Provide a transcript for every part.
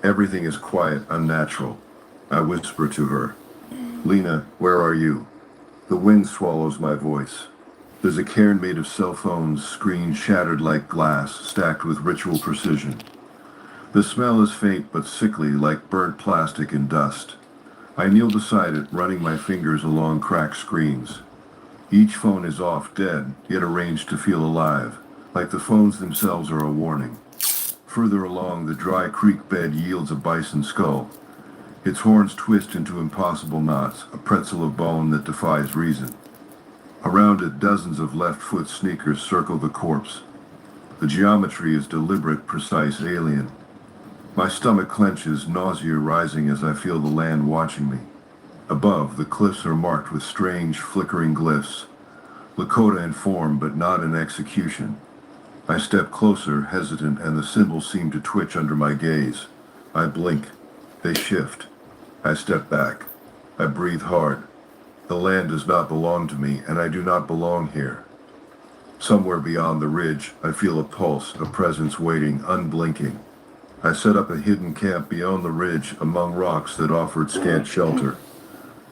Everything is quiet, unnatural. I whisper to her, Lena, where are you? The wind swallows my voice. There's a cairn made of cell phones, screens shattered like glass, stacked with ritual precision. The smell is faint but sickly, like burnt plastic and dust. I kneel beside it, running my fingers along cracked screens. Each phone is off, dead, yet arranged to feel alive, like the phones themselves are a warning. Further along, the dry creek bed yields a bison skull. Its horns twist into impossible knots, a pretzel of bone that defies reason. Around it, dozens of left-foot sneakers circle the corpse. The geometry is deliberate, precise, alien. My stomach clenches, nausea rising as I feel the land watching me. Above, the cliffs are marked with strange, flickering glyphs, Lakota in form but not in execution. I step closer, hesitant, and the symbols seem to twitch under my gaze. I blink. They shift. I step back. I breathe hard. The land does not belong to me, and I do not belong here. Somewhere beyond the ridge, I feel a pulse, a presence waiting, unblinking. I set up a hidden camp beyond the ridge, among rocks that offered scant shelter.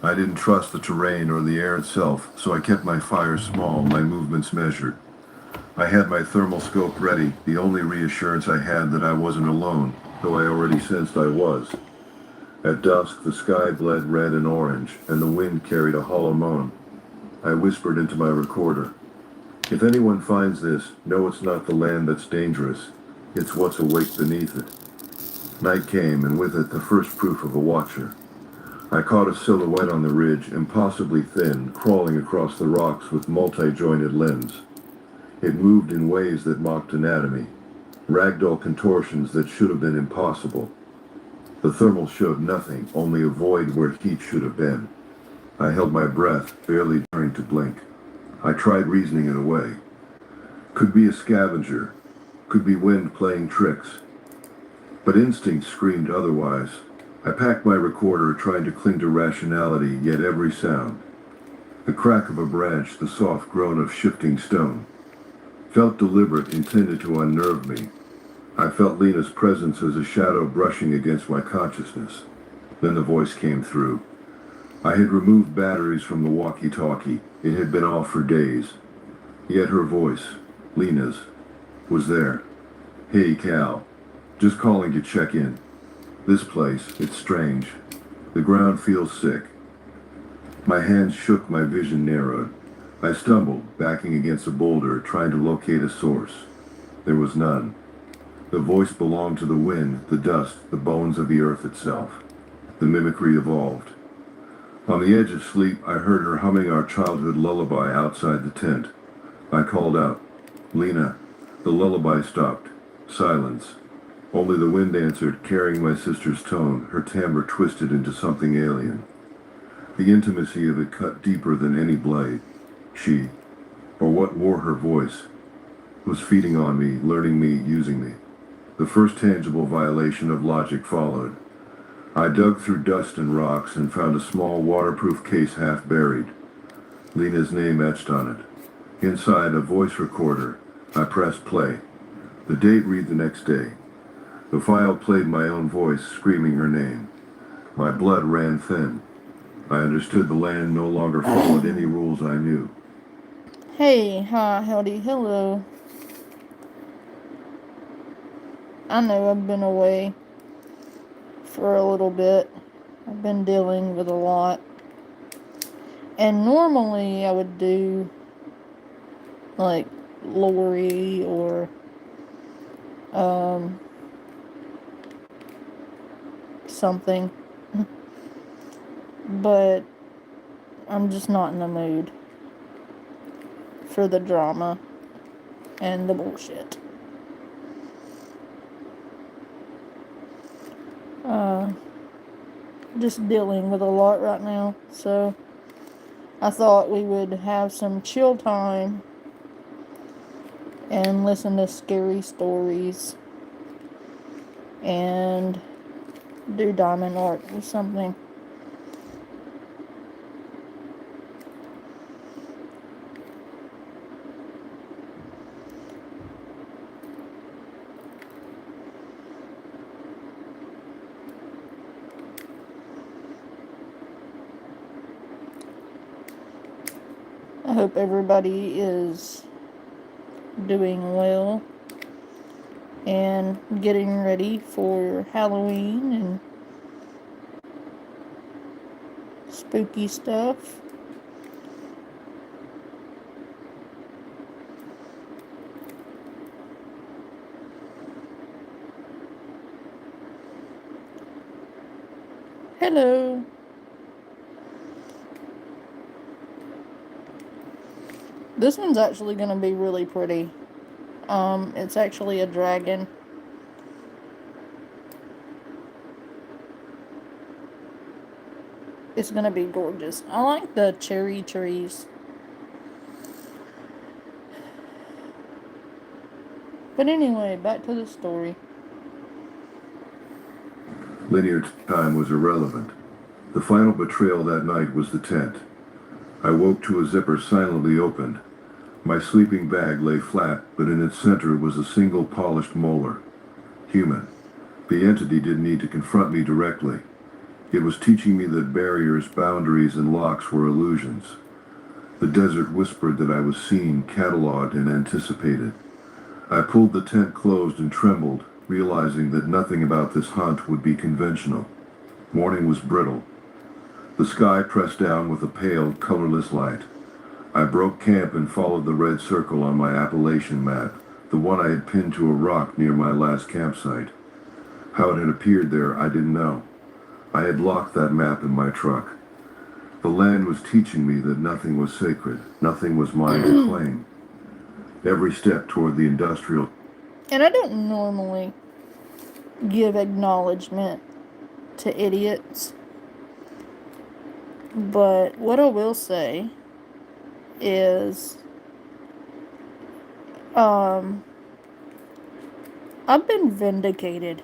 I didn't trust the terrain or the air itself, so I kept my fire small, my movements measured. I had my thermal scope ready, the only reassurance I had that I wasn't alone, though I already sensed I was. At dusk, the sky bled red and orange, and the wind carried a hollow moan. I whispered into my recorder. If anyone finds this, know it's not the land that's dangerous. It's what's awake beneath it. Night came, and with it the first proof of a watcher. I caught a silhouette on the ridge, impossibly thin, crawling across the rocks with multi-jointed limbs. It moved in ways that mocked anatomy, ragdoll contortions that should have been impossible. The thermal showed nothing, only a void where heat should have been. I held my breath, barely daring to blink. I tried reasoning it away. Could be a scavenger. Could be wind playing tricks. But instinct screamed otherwise. I packed my recorder, trying to cling to rationality, yet every sound. The crack of a branch, the soft groan of shifting stone. Felt deliberate, intended to unnerve me. I felt Lena's presence as a shadow brushing against my consciousness. Then the voice came through. I had removed batteries from the walkie-talkie. It had been off for days. Yet her voice, Lena's, was there. Hey, Cal. Just calling to check in. This place, it's strange. The ground feels sick. My hands shook, my vision narrowed. I stumbled, backing against a boulder, trying to locate a source. There was none. The voice belonged to the wind, the dust, the bones of the earth itself. The mimicry evolved. On the edge of sleep, I heard her humming our childhood lullaby outside the tent. I called out, Lena. The lullaby stopped. Silence. Only the wind answered, carrying my sister's tone, her timbre twisted into something alien. The intimacy of it cut deeper than any blade. She, or what wore her voice, was feeding on me, learning me, using me. The first tangible violation of logic followed. I dug through dust and rocks and found a small waterproof case half buried. Lena's name etched on it. Inside, a voice recorder. I pressed play. The date read the next day. The file played my own voice, screaming her name. My blood ran thin. I understood the land no longer followed any rules I knew. Hey, hi, howdy, hello. I know I've been away for a little bit. I've been dealing with a lot. And normally I would do like Lori or something. But I'm just not in the mood for the drama and the bullshit. Just dealing with a lot right now, so I thought we would have some chill time and listen to scary stories and do diamond art or something. I hope everybody is doing well and getting ready for Halloween and spooky stuff. Hello. This one's actually going to be really pretty. It's actually a dragon. It's going to be gorgeous. I like the cherry trees. But anyway, back to the story. Linear time was irrelevant. The final betrayal that night was the tent. I woke to a zipper silently opened. My sleeping bag lay flat, but in its center was a single polished molar. Human. The entity didn't need to confront me directly. It was teaching me that barriers, boundaries, and locks were illusions. The desert whispered that I was seen, cataloged, and anticipated. I pulled the tent closed and trembled, realizing that nothing about this hunt would be conventional. Morning was brittle. The sky pressed down with a pale, colorless light. I broke camp and followed the red circle on my Appalachian map, the one I had pinned to a rock near my last campsite. How it had appeared there, I didn't know. I had locked that map in my truck. The land was teaching me that nothing was sacred, nothing was mine to claim. Every step toward the industrial... And I don't normally give acknowledgement to idiots. But what I will say is, I've been vindicated.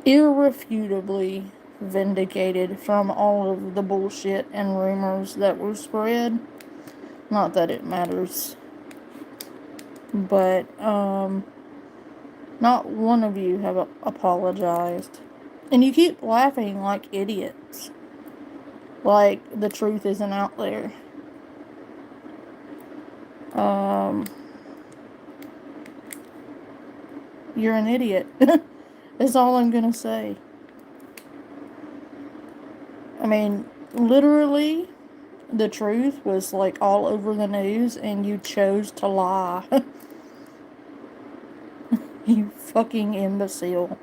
Irrefutably vindicated from all of the bullshit and rumors that were spread. Not that it matters. But, not one of you have apologized. And you keep laughing like idiots. Like the truth isn't out there. You're an idiot. That's all I'm gonna say. I mean, literally, the truth was like all over the news and you chose to lie. You fucking imbecile.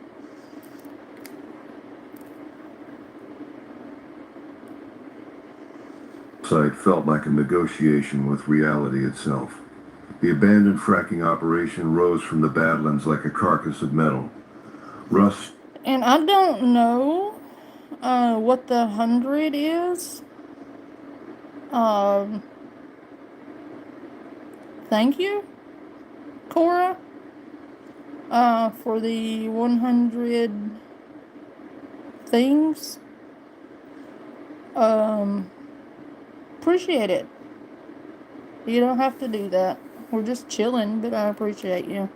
Site felt like a negotiation with reality itself. The abandoned fracking operation rose from the badlands like a carcass of metal. Rust... And I don't know what the 100 is. Thank you, Cora, for the 100 things. Appreciate it. You don't have to do that. We're just chilling, but I appreciate you.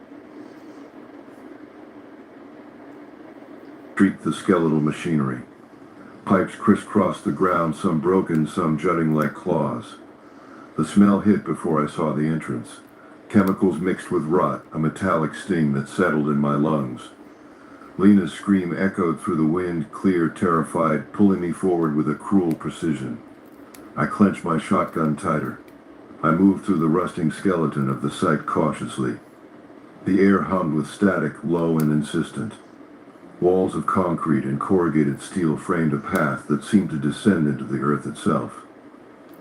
Streaked the skeletal machinery. Pipes crisscrossed the ground, some broken, some jutting like claws. The smell hit before I saw the entrance. Chemicals mixed with rot, a metallic sting that settled in my lungs. Lena's scream echoed through the wind, clear, terrified, pulling me forward with a cruel precision. I clenched my shotgun tighter. I moved through the rusting skeleton of the site cautiously. The air hummed with static, low and insistent. Walls of concrete and corrugated steel framed a path that seemed to descend into the earth itself.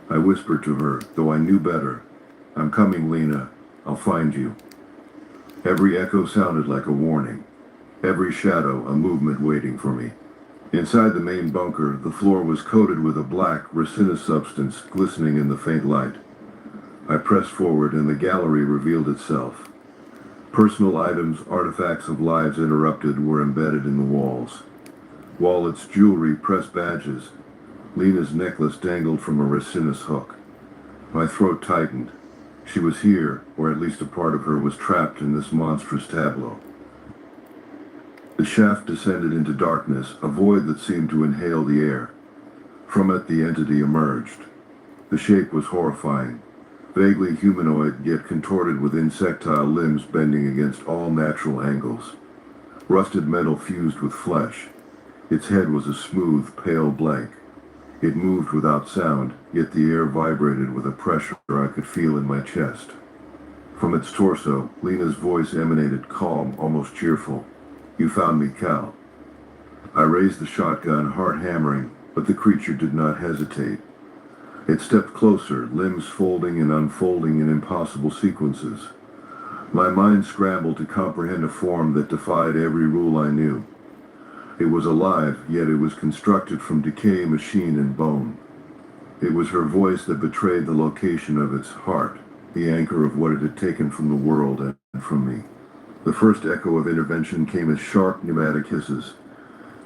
I whispered to her, though I knew better. "I'm coming, Lena. I'll find you." Every echo sounded like a warning. Every shadow a movement waiting for me. Inside the main bunker, the floor was coated with a black, resinous substance glistening in the faint light. I pressed forward and the gallery revealed itself. Personal items, artifacts of lives interrupted, were embedded in the walls. Wallets, jewelry, pressed badges. Lena's necklace dangled from a resinous hook. My throat tightened. She was here, or at least a part of her was trapped in this monstrous tableau. The shaft descended into darkness, a void that seemed to inhale the air. From it, the entity emerged. The shape was horrifying, vaguely humanoid yet contorted with insectile limbs bending against all natural angles. Rusted metal fused with flesh. Its head was a smooth, pale blank. It moved without sound, yet the air vibrated with a pressure I could feel in my chest. From its torso, Lena's voice emanated calm, almost cheerful. "You found me, Cal." I raised the shotgun, heart hammering, but the creature did not hesitate. It stepped closer, limbs folding and unfolding in impossible sequences. My mind scrambled to comprehend a form that defied every rule I knew. It was alive, yet it was constructed from decay, machine, and bone. It was her voice that betrayed the location of its heart, the anchor of what it had taken from the world and from me. The first echo of intervention came as sharp pneumatic hisses.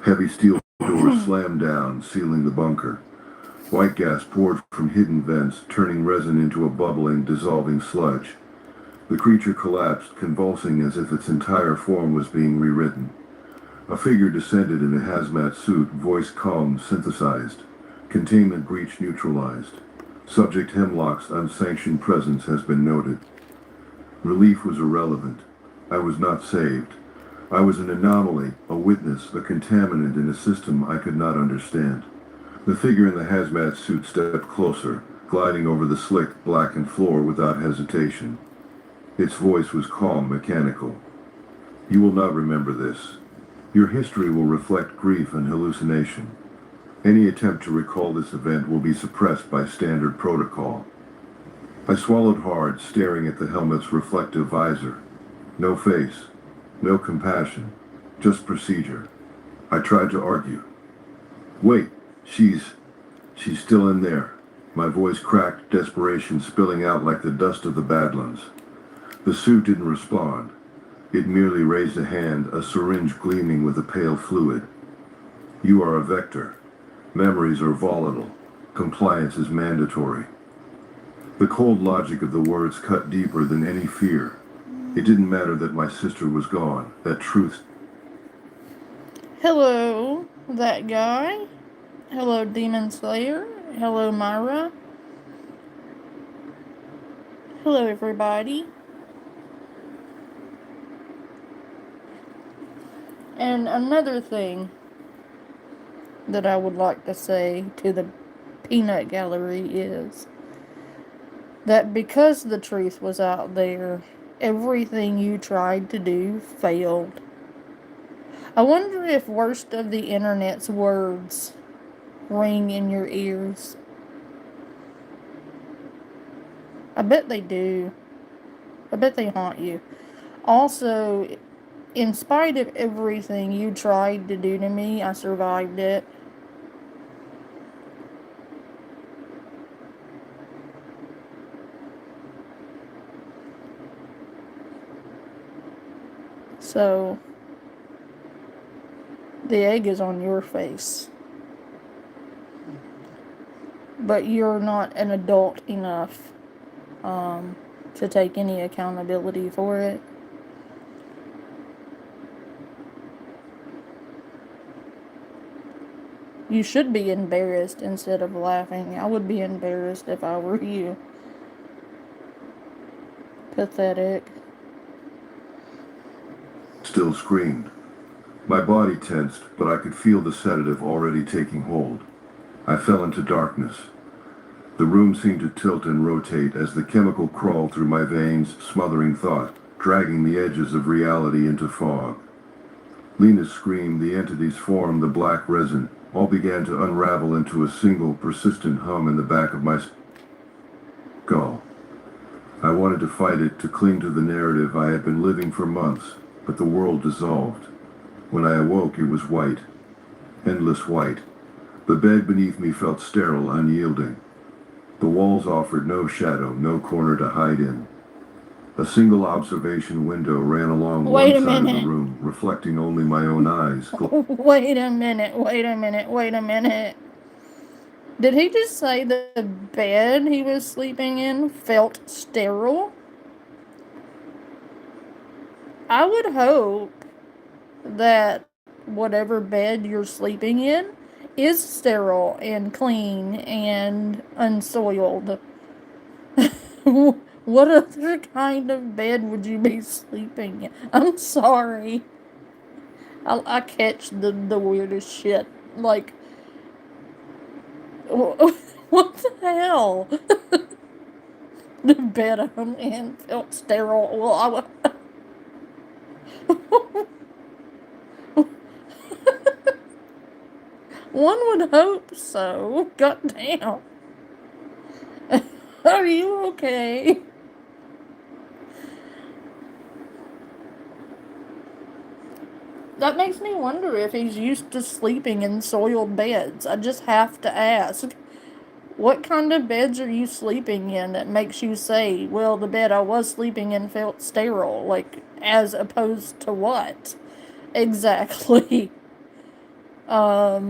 Heavy steel doors slammed down, sealing the bunker. White gas poured from hidden vents, turning resin into a bubbling, dissolving sludge. The creature collapsed, convulsing as if its entire form was being rewritten. A figure descended in a hazmat suit, voice calm, synthesized. Containment breach neutralized. Subject Hemlock's unsanctioned presence has been noted. Relief was irrelevant. I was not saved. I was an anomaly, a witness, a contaminant in a system I could not understand. The figure in the hazmat suit stepped closer, gliding over the slick, blackened floor without hesitation. Its voice was calm, mechanical. "You will not remember this. Your history will reflect grief and hallucination. Any attempt to recall this event will be suppressed by standard protocol." I swallowed hard, staring at the helmet's reflective visor. No face, no compassion, just procedure. I tried to argue. "Wait, she's still in there." My voice cracked, desperation spilling out like the dust of the Badlands. The suit didn't respond. It merely raised a hand, a syringe gleaming with a pale fluid. "You are a vector. Memories are volatile. Compliance is mandatory." The cold logic of the words cut deeper than any fear. It didn't matter that my sister was gone. That truth. Hello, that guy. Hello, Demon Slayer. Hello, Myra. Hello, everybody. And another thing that I would like to say to the peanut gallery is that because the truth was out there, everything you tried to do failed. I wonder if worst of the internet's words ring in your ears. I bet they do. I bet they haunt you. Also, in spite of everything you tried to do to me, I survived it. So, the egg is on your face. But you're not an adult enough to take any accountability for it. You should be embarrassed instead of laughing. I would be embarrassed if I were you. Pathetic. Still screamed. My body tensed, but I could feel the sedative already taking hold. I fell into darkness. The room seemed to tilt and rotate as the chemical crawled through my veins, smothering thought, dragging the edges of reality into fog. Lena's scream, the entity's form, the black resin, all began to unravel into a single, persistent hum in the back of my skull. I wanted to fight it, to cling to the narrative I had been living for months, but the world dissolved. When I awoke, it was white. Endless white. The bed beneath me felt sterile, unyielding. The walls offered no shadow, no corner to hide in. A single observation window ran along Wait one a side of the minute. room, reflecting only my own eyes. Wait a minute. Wait a minute. Wait a minute. Did he just say the bed he was sleeping in felt sterile? I would hope that whatever bed you're sleeping in is sterile and clean and unsoiled. What other kind of bed would you be sleeping in? I'm sorry. I catch the weirdest shit. Like, what the hell? The bed I'm in felt sterile. Well, one would hope so. Goddamn. Are you okay? That makes me wonder if he's used to sleeping in soiled beds. I just have to ask. What kind of beds are you sleeping in that makes you say, well, the bed I was sleeping in felt sterile? Like, as opposed to what? Exactly. I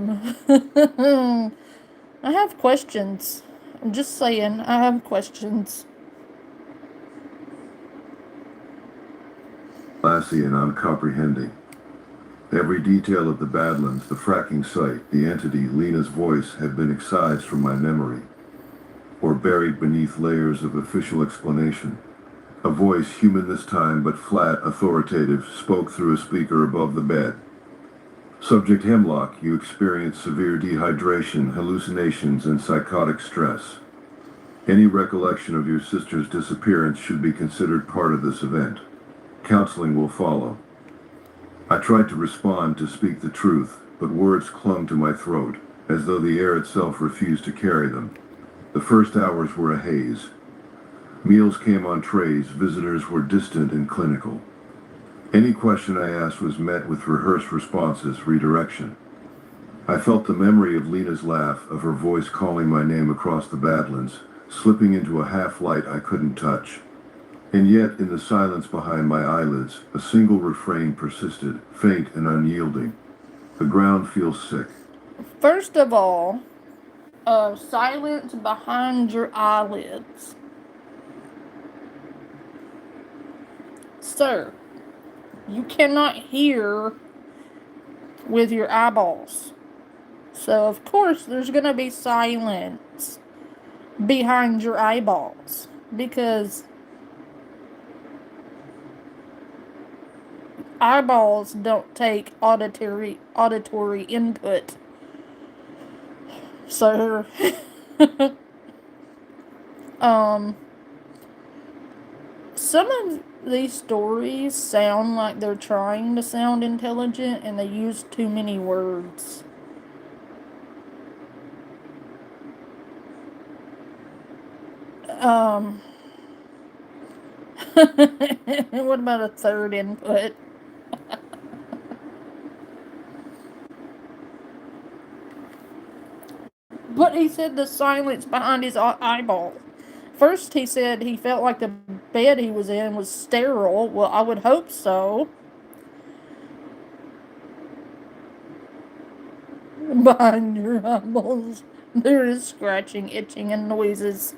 have questions. I'm just saying, I have questions. Glassy and uncomprehending. Every detail of the Badlands, the fracking site, the entity, Lena's voice had been excised from my memory, or buried beneath layers of official explanation. A voice, human this time but flat, authoritative, spoke through a speaker above the bed. Subject Hemlock, you experience severe dehydration, hallucinations, and psychotic stress. Any recollection of your sister's disappearance should be considered part of this event. Counseling will follow. I tried to respond, to speak the truth, but words clung to my throat, as though the air itself refused to carry them. The first hours were a haze. Meals came on trays, visitors were distant and clinical. Any question I asked was met with rehearsed responses, redirection. I felt the memory of Lena's laugh, of her voice calling my name across the Badlands, slipping into a half-light I couldn't touch. And yet, in the silence behind my eyelids, a single refrain persisted, faint and unyielding. The ground feels sick. First of all, silence behind your eyelids. Sir, you cannot hear with your eyeballs. So, of course, there's going to be silence behind your eyeballs. Because eyeballs don't take auditory input. So, some of these stories sound like they're trying to sound intelligent and they use too many words. What about a third input? But he said the silence behind his eyeball. First, he said he felt like the bed he was in was sterile. Well, I would hope so. Behind your eyeballs, there is scratching, itching, and noises.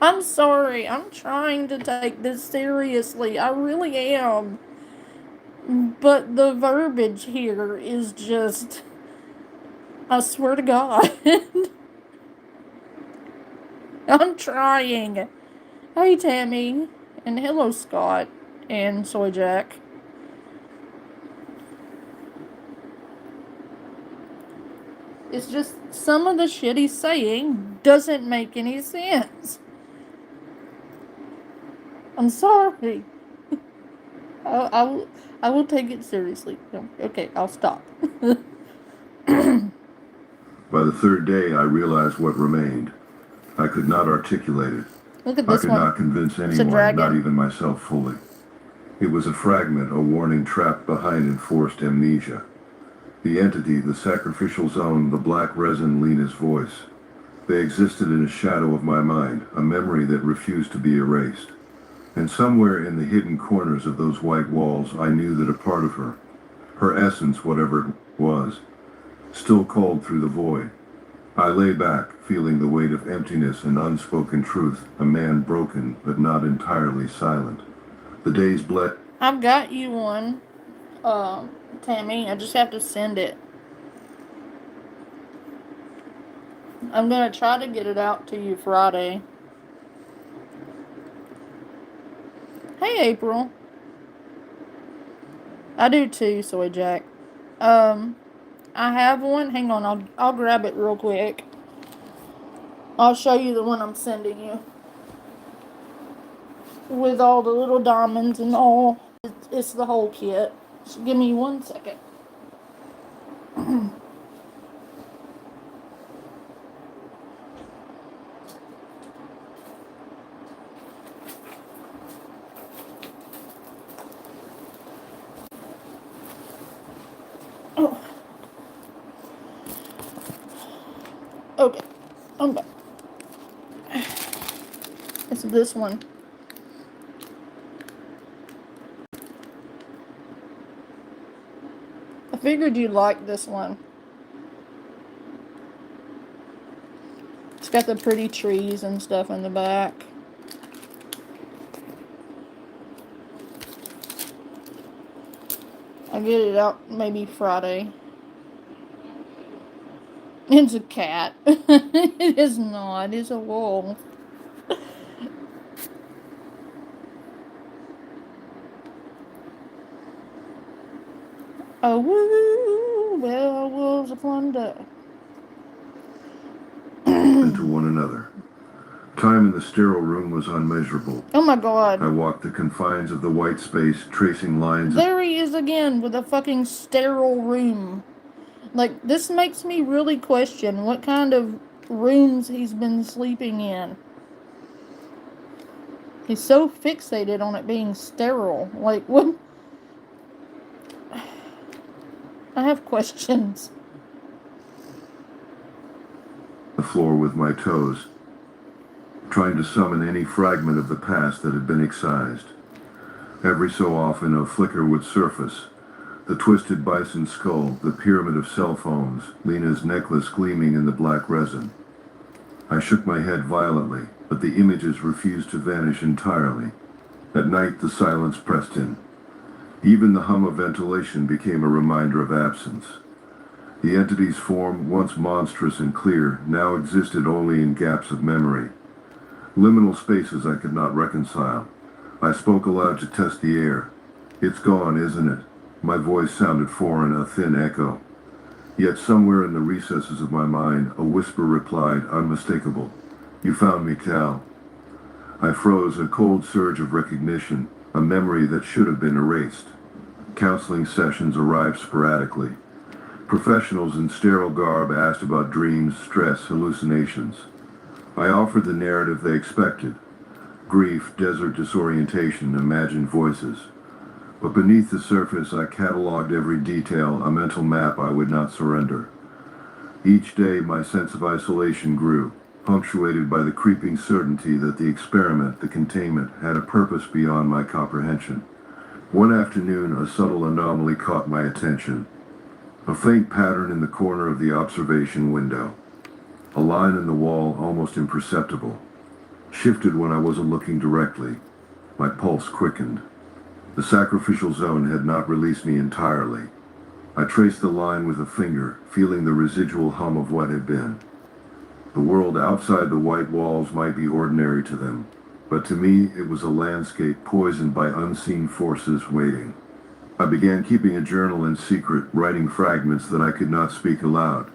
I'm sorry. I'm trying to take this seriously. I really am. But the verbiage here is just, I swear to God. I'm trying. Hey, Tammy. And hello, Scott. And Soy Jack. It's just some of the shit he's saying doesn't make any sense. I'm sorry. I will take it seriously. Okay, I'll stop. By the third day, I realized what remained. I could not articulate it. Look at I this could one. not convince It's a anyone, not dragon. even myself fully. It was a fragment, a warning trapped behind enforced amnesia. The entity, the sacrificial zone, the black resin, Lena's voice. They existed in a shadow of my mind, a memory that refused to be erased. And somewhere in the hidden corners of those white walls, I knew that a part of her, her essence, whatever it was, still called through the void. I lay back, feeling the weight of emptiness and unspoken truth, a man broken but not entirely silent. The days bled. I've got you one. Tammy. I just have to send it. I'm gonna try to get it out to you Friday. Hey, April. I do too, Soy Jack. I have one. Hang on, I'll grab it real quick. I'll show you the one I'm sending you with all the little diamonds and all. It's the whole kit. So give me 1 second. Oh, okay, I'm back. It's this one. I figured you'd like this one. It's got the pretty trees and stuff in the back. I'll get it out maybe Friday. It's a cat. It is not. It's a wolf. Oh, woo, werewolves of plunder. Into one another. Time in the sterile room was unmeasurable. Oh my god. I walked the confines of the white space, tracing lines. There he is again with a fucking sterile room. Like, this makes me really question what kind of rooms he's been sleeping in. He's so fixated on it being sterile. Like, what? I have questions. The floor with my toes, trying to summon any fragment of the past that had been excised. Every so often a flicker would surface. The twisted bison skull, the pyramid of cell phones, Lena's necklace gleaming in the black resin. I shook my head violently, but the images refused to vanish entirely. At night the silence pressed in. Even the hum of ventilation became a reminder of absence. The entity's form, once monstrous and clear, now existed only in gaps of memory. Liminal spaces I could not reconcile. I spoke aloud to test the air. "It's gone, isn't it?" My voice sounded foreign, a thin echo. Yet somewhere in the recesses of my mind, a whisper replied, unmistakable. "You found me, Cal." I froze, a cold surge of recognition, a memory that should have been erased. Counseling sessions arrived sporadically. Professionals in sterile garb asked about dreams, stress, hallucinations. I offered the narrative they expected. Grief, desert disorientation, imagined voices. But beneath the surface, I cataloged every detail, a mental map I would not surrender. Each day, my sense of isolation grew, punctuated by the creeping certainty that the experiment, the containment, had a purpose beyond my comprehension. One afternoon, a subtle anomaly caught my attention. A faint pattern in the corner of the observation window. A line in the wall, almost imperceptible, shifted when I wasn't looking directly. My pulse quickened. The sacrificial zone had not released me entirely. I traced the line with a finger, feeling the residual hum of what had been. The world outside the white walls might be ordinary to them, but to me it was a landscape poisoned by unseen forces waiting. I began keeping a journal in secret, writing fragments that I could not speak aloud.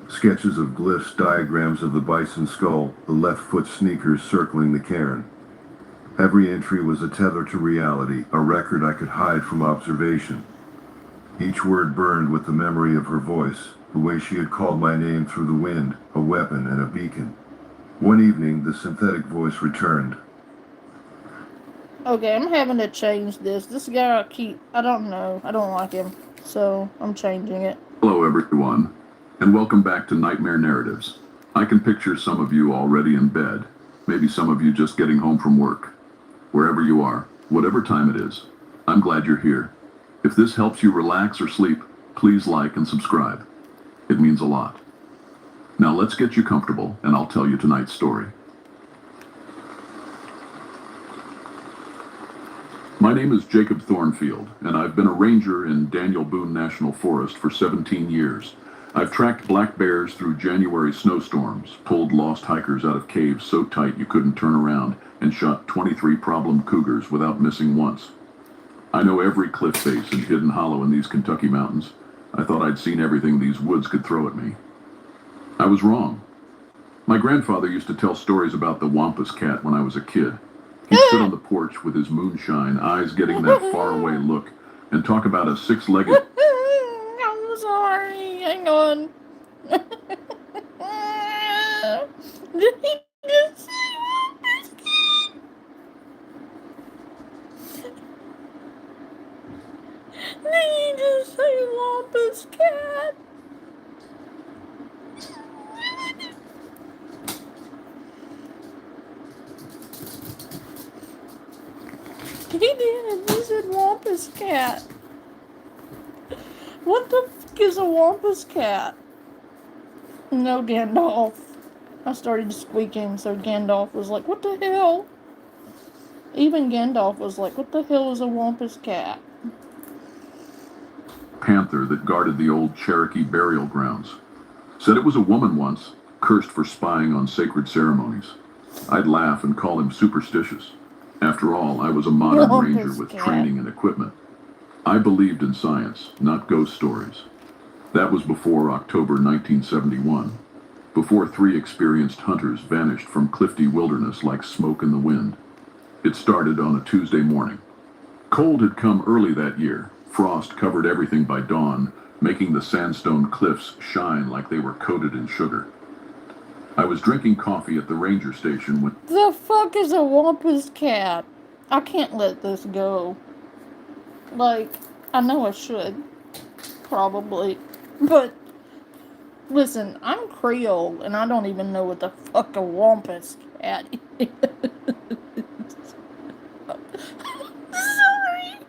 Sketches of glyphs, diagrams of the bison skull, the left foot sneakers circling the cairn. Every entry was a tether to reality, a record I could hide from observation. Each word burned with the memory of her voice, the way she had called my name through the wind, a weapon and a beacon. One evening, the synthetic voice returned. Okay, I'm having to change this. This guy I don't know. I don't like him. So, I'm changing it. Hello, everyone, and welcome back to Nightmare Narratives. I can picture some of you already in bed, maybe some of you just getting home from work. Wherever you are, whatever time it is, I'm glad you're here. If this helps you relax or sleep, please like and subscribe. It means a lot. Now let's get you comfortable, and I'll tell you tonight's story. My name is Jacob Thornfield, and I've been a ranger in Daniel Boone National Forest for 17 years. I've tracked black bears through January snowstorms, pulled lost hikers out of caves so tight you couldn't turn around, and shot 23 problem cougars without missing once. I know every cliff face and hidden hollow in these Kentucky mountains. I thought I'd seen everything these woods could throw at me. I was wrong. My grandfather used to tell stories about the Wampus cat when I was a kid. He'd sit on the porch with his moonshine, eyes getting that faraway look, and talk about a six-legged... I'm sorry. Hang on. Did he just say Wampus cat? Did he just say Wampus cat? He did. He said Wampus cat. What the fuck is a Wampus cat? No, Gandalf. I started squeaking, so Gandalf was like, what the hell? Even Gandalf was like, what the hell is a Wampus cat? panther that guarded the old Cherokee burial grounds. Said it was a woman once, cursed for spying on sacred ceremonies. I'd laugh and call him superstitious. After all, I was a modern ranger with training and equipment. I believed in science, not ghost stories. That was before October 1971, before 3 experienced hunters vanished from Clifty Wilderness like smoke in the wind. It started on a Tuesday morning. Cold had come early that year. Frost covered everything by dawn, making the sandstone cliffs shine like they were coated in sugar. I was drinking coffee at the ranger station when... The fuck is a Wampus cat? I can't let this go. Like, I know I should. Probably. But, listen, I'm Creole, and I don't even know what the fuck a Wampus cat is. Sorry.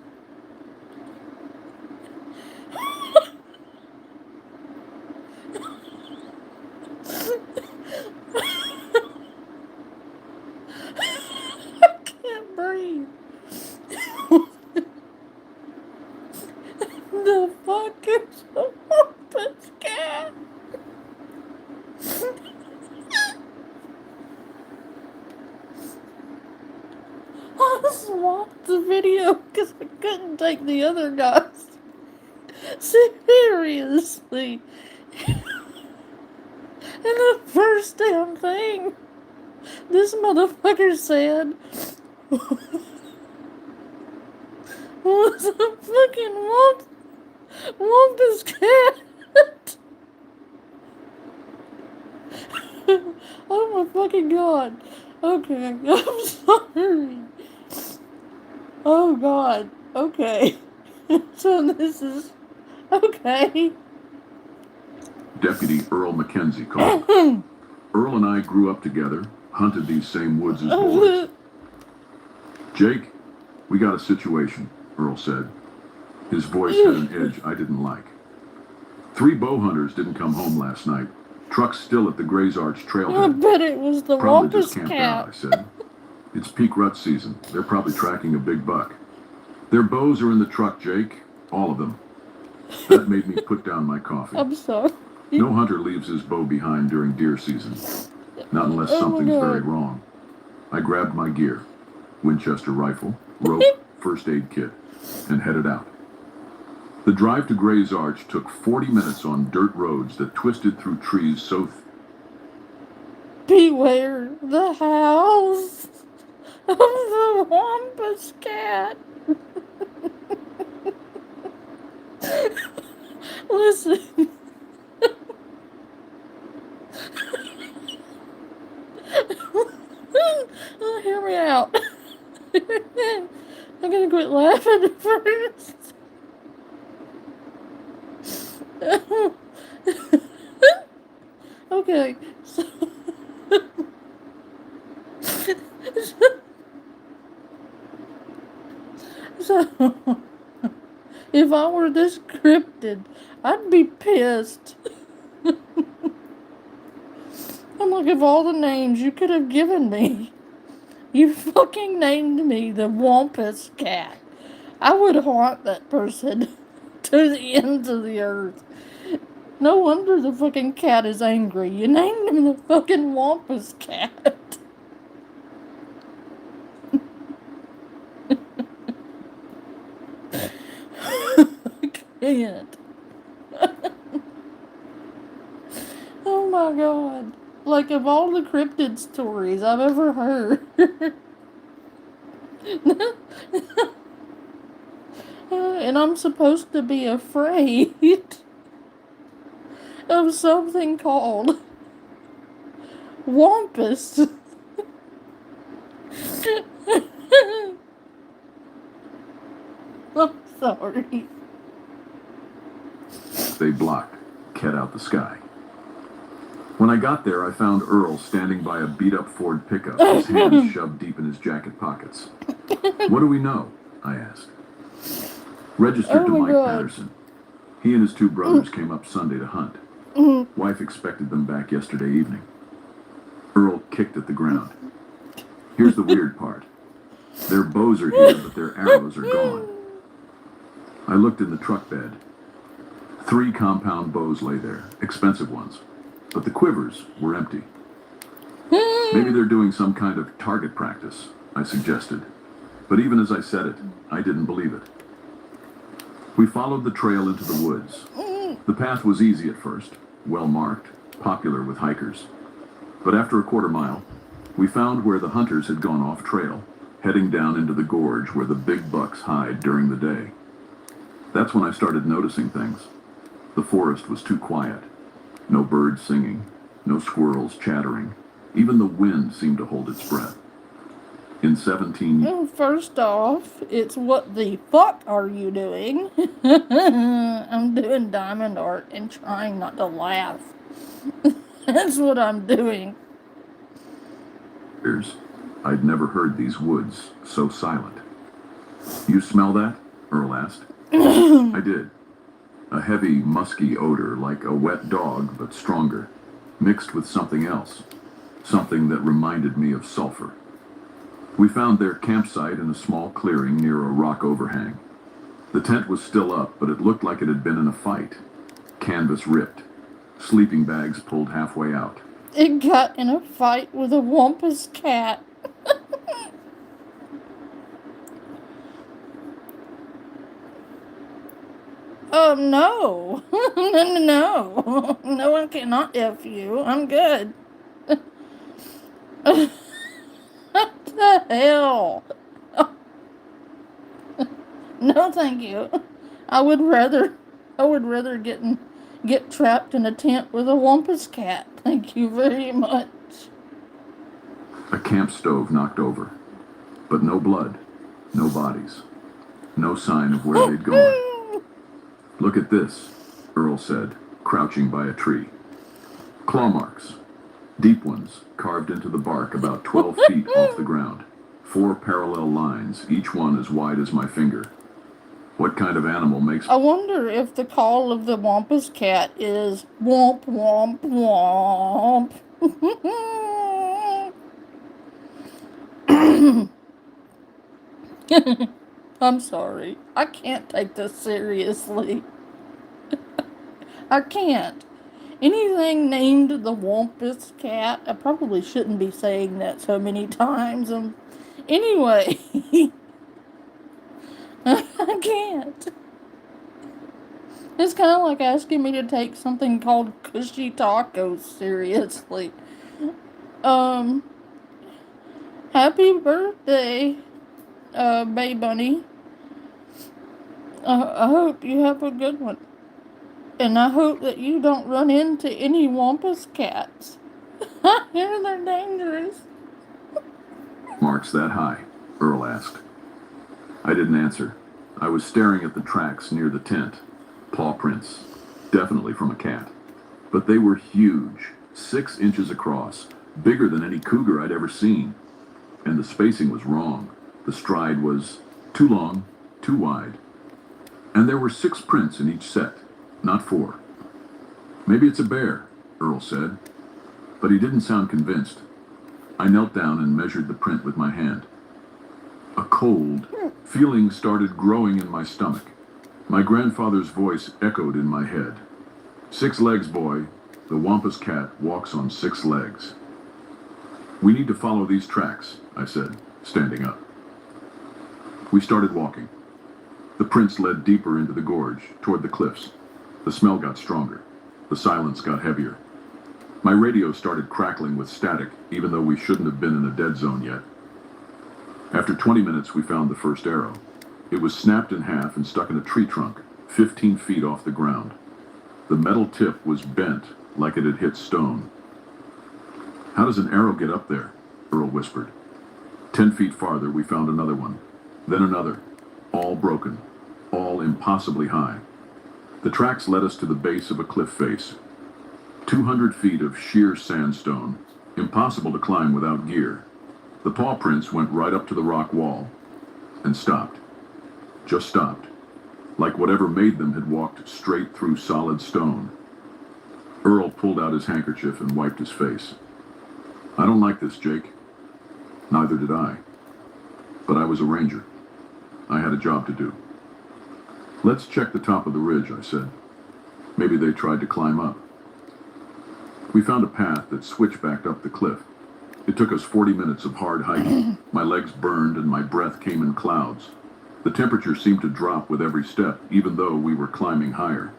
I can't breathe. The fuck is a Wampus cat? I swapped the video because I couldn't take the other guys seriously. And the first damn thing this motherfucker said was a fucking Wampus cat. Oh my fucking god. Okay, I'm sorry. Oh god. Okay. So this is... Okay. Deputy Earl McKenzie called. Earl and I grew up together, hunted these same woods as boys. Jake, we got a situation, Earl said. His voice had an edge I didn't like. 3 bow hunters didn't come home last night. Truck's still at the Gray's Arch trailhead. I bet it was the Probably Wampus just camped cat. out, I said. It's peak rut season. They're probably tracking a big buck. Their bows are in the truck, Jake. All of them. That made me put down my coffee. I'm sorry. No hunter leaves his bow behind during deer season. Not unless something's very wrong. I grabbed my gear. Winchester rifle, rope, first aid kit, and headed out. The drive to Gray's Arch took 40 minutes on dirt roads that twisted through trees so Beware the house of the Wampus cat. Listen. Hear me out. I'm gonna quit laughing first. Okay, so if I were this scripted, I'd be pissed. I'm like, of all the names you could have given me, You fucking named me the Wampus Cat. I would haunt that person to the ends of the earth. No wonder the fucking cat is angry. You named him the fucking Wampus Cat. I can't. Oh my god. Like, of all the cryptid stories I've ever heard. And I'm supposed to be afraid of something called Wampus. I'm sorry. They blocked, cat out the sky. When I got there, I found Earl standing by a beat-up Ford pickup, his hands shoved deep in his jacket pockets. What do we know? I asked. Registered to Mike Patterson. He and his two brothers came up Sunday to hunt. Wife expected them back yesterday evening. Earl kicked at the ground. Here's the weird part. Their bows are here, but their arrows are gone. I looked in the truck bed. 3 compound bows lay there, expensive ones, but the quivers were empty. Maybe they're doing some kind of target practice, I suggested. But even as I said it, I didn't believe it. We followed the trail into the woods. The path was easy at first, well marked, popular with hikers. But after a quarter mile, we found where the hunters had gone off trail, heading down into the gorge where the big bucks hide during the day. That's when I started noticing things. The forest was too quiet. No birds singing, no squirrels chattering. Even the wind seemed to hold its breath. In 17 years... First off, it's what the fuck are you doing? I'm doing diamond art and trying not to laugh. That's what I'm doing. I'd never heard these woods so silent. You smell that? Earl asked. I did. A heavy, musky odor like a wet dog, but stronger, mixed with something else. Something that reminded me of sulfur. We found their campsite in a small clearing near a rock overhang. The tent was still up, but it looked like it had been in a fight. Canvas ripped. Sleeping bags pulled halfway out. It got in a fight with a Wampus cat. No. No. No one cannot F you. I'm good. What the hell? No, thank you. I would rather get trapped in a tent with a Wampus cat. Thank you very much. A camp stove knocked over, but no blood, no bodies, no sign of where they'd gone. Look at this, Earl said, crouching by a tree. Claw marks, deep ones, carved into the bark about 12 feet off the ground. 4 parallel lines, each one as wide as my finger. What kind of animal makes... I wonder if the call of the Wampus cat is womp womp womp. I'm sorry. I can't take this seriously. I can't. Anything named the Wampus cat, I probably shouldn't be saying that so many times. Anyway, I can't. It's kind of like asking me to take something called cushy tacos seriously. Happy birthday, Bay Bunny. I hope you have a good one. And I hope that you don't run into any Wampus cats. I hear they're dangerous. Marks that high? Earl asked. I didn't answer. I was staring at the tracks near the tent. Paw prints. Definitely from a cat. But they were huge. 6 inches across. Bigger than any cougar I'd ever seen. And the spacing was wrong. The stride was too long, too wide. And there were 6 prints in each set, not 4. Maybe it's a bear, Earl said. But he didn't sound convinced. I knelt down and measured the print with my hand. A cold feeling started growing in my stomach. My grandfather's voice echoed in my head. 6 legs, boy. The Wampus cat walks on 6 legs. We need to follow these tracks, I said, standing up. We started walking. The prints led deeper into the gorge, toward the cliffs. The smell got stronger. The silence got heavier. My radio started crackling with static, even though we shouldn't have been in a dead zone yet. After 20 minutes, we found the first arrow. It was snapped in half and stuck in a tree trunk, 15 feet off the ground. The metal tip was bent like it had hit stone. How does an arrow get up there? Earl whispered. 10 feet farther, we found another one. Then another. All broken. All impossibly high. The tracks led us to the base of a cliff face. 200 feet of sheer sandstone, impossible to climb without gear. The paw prints went right up to the rock wall and stopped. Just stopped. Like whatever made them had walked straight through solid stone. Earl pulled out his handkerchief and wiped his face. I don't like this, Jake. Neither did I. But I was a ranger. I had a job to do. Let's check the top of the ridge, I said. Maybe they tried to climb up. We found a path that switchbacked up the cliff. It took us 40 minutes of hard hiking. My legs burned and my breath came in clouds. The temperature seemed to drop with every step, even though we were climbing higher.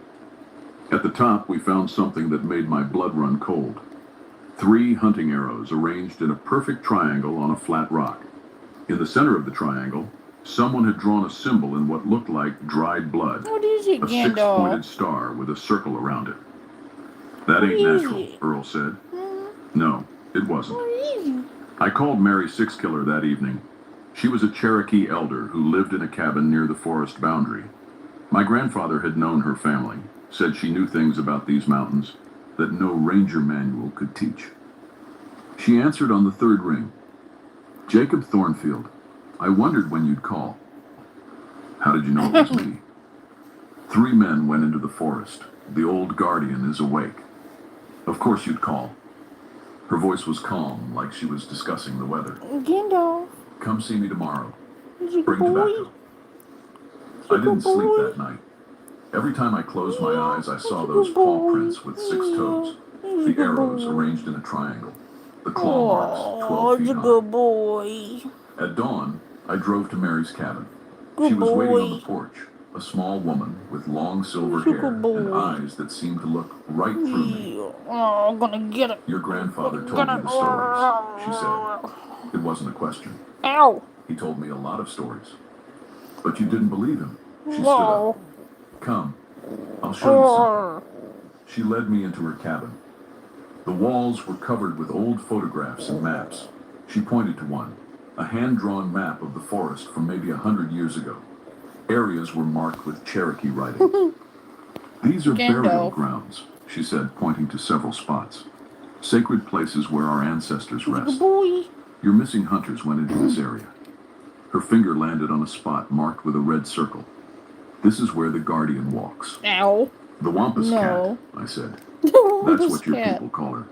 At the top, we found something that made my blood run cold. 3 hunting arrows arranged in a perfect triangle on a flat rock. In the center of the triangle, someone had drawn a symbol in what looked like dried blood. What is it, A Gandalf? 6-pointed star with a circle around it. That ain't natural, Earl said. No, it wasn't. I called Mary Sixkiller that evening. She was a Cherokee elder who lived in a cabin near the forest boundary. My grandfather had known her family, said she knew things about these mountains that no ranger manual could teach. She answered on the 3rd ring. Jacob Thornfield, I wondered when you'd call. How did you know it was me? 3 men went into the forest. The old guardian is awake. Of course you'd call. Her voice was calm, like she was discussing the weather. Gandalf. Come see me tomorrow. Is it Bring boy? tobacco. I didn't sleep that night. Every time I closed my eyes, I saw those paw prints with 6 toes. The arrows arranged in a triangle. The claw marks 12 feet it's a high. good boy. At dawn, I drove to Mary's cabin. Good She was waiting on boy. the porch, a small woman with long silver Good hair and boy. eyes that seemed to look right through me. Oh, I'm gonna get it. Your grandfather told me the stories, she said. It wasn't a question. Ow. He told me a lot of stories. But you didn't believe him. She stood Whoa. up. Come, I'll show you something. She led me into her cabin. The walls were covered with old photographs and maps. She pointed to one, a hand-drawn map of the forest from maybe 100 years ago. Areas were marked with Cherokee writing. These are burial Gandalf. grounds, she said, pointing to several spots. Sacred places where our ancestors Good rest. boy. Your missing hunters went into this area. Her finger landed on a spot marked with a red circle. This is where the guardian walks. Ow. The Wampus No. cat, I said. That's That's what your people call her.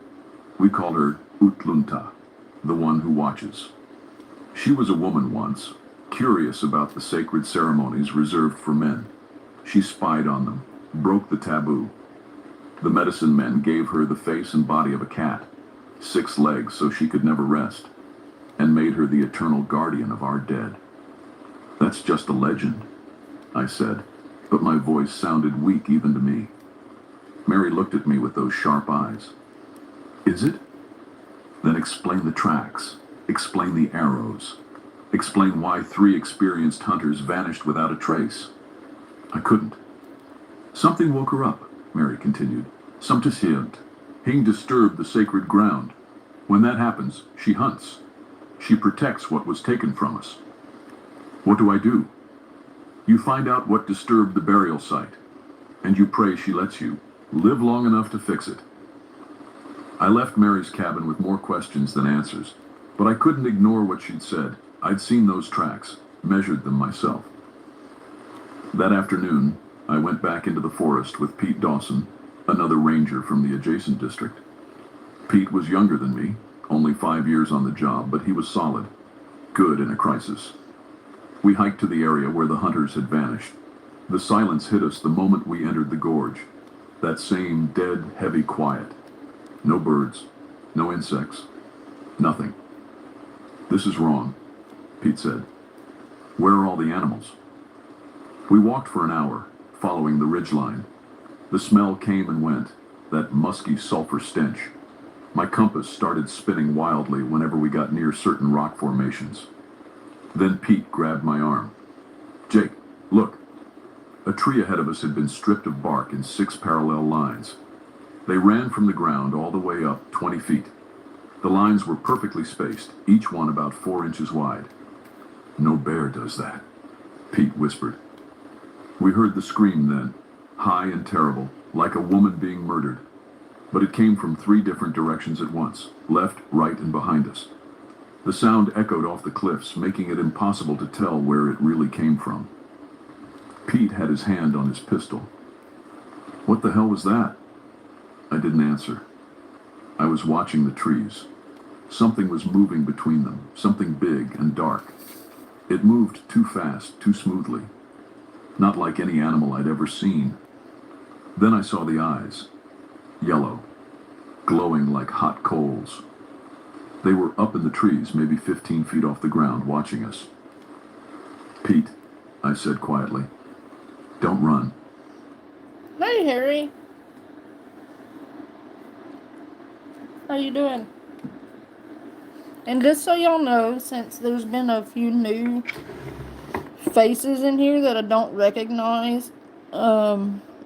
We call her Utlunta, the one who watches. She was a woman once, curious about the sacred ceremonies reserved for men. She spied on them, broke the taboo. The medicine men gave her the face and body of a cat, 6 legs so she could never rest, and made her the eternal guardian of our dead. That's just a legend, I said, but my voice sounded weak even to me. Mary looked at me with those sharp eyes. Is it? Then explain the tracks. Explain the arrows. Explain why 3 experienced hunters vanished without a trace. I couldn't. Something woke her up, Mary continued. Something disturbed the sacred ground. When that happens, she hunts. She protects what was taken from us. What do I do? You find out what disturbed the burial site, and you pray she lets you live long enough to fix it. I left Mary's cabin with more questions than answers, but I couldn't ignore what she'd said. I'd seen those tracks, measured them myself. That afternoon, I went back into the forest with Pete Dawson, another ranger from the adjacent district. Pete was younger than me, Only 5 years on the job, but he was solid. Good in a crisis. We hiked to the area where the hunters had vanished. The silence hit us the moment we entered the gorge. That same dead, heavy quiet. No birds, no insects, nothing. "This is wrong," Pete said. "Where are all the animals?" We walked for an hour, following the ridgeline. The smell came and went, that musky sulfur stench. My compass started spinning wildly whenever we got near certain rock formations. Then Pete grabbed my arm. "Jake, look." A tree ahead of us had been stripped of bark in 6 parallel lines. They ran from the ground all the way up 20 feet. The lines were perfectly spaced, each one about 4 inches wide. "No bear does that," Pete whispered. We heard the scream then, high and terrible, like a woman being murdered. But it came from 3 different directions at once, left, right, and behind us. The sound echoed off the cliffs, making it impossible to tell where it really came from. Pete had his hand on his pistol. "What the hell was that?" I didn't answer. I was watching the trees. Something was moving between them, something big and dark. It moved too fast, too smoothly. Not like any animal I'd ever seen. Then I saw the eyes. Yellow, glowing like hot coals. They were up in the trees, maybe 15 feet off the ground, watching us. "Pete," I said quietly, "don't run." Hey, Harry. How you doing? And just so y'all know, since there's been a few new faces in here that I don't recognize,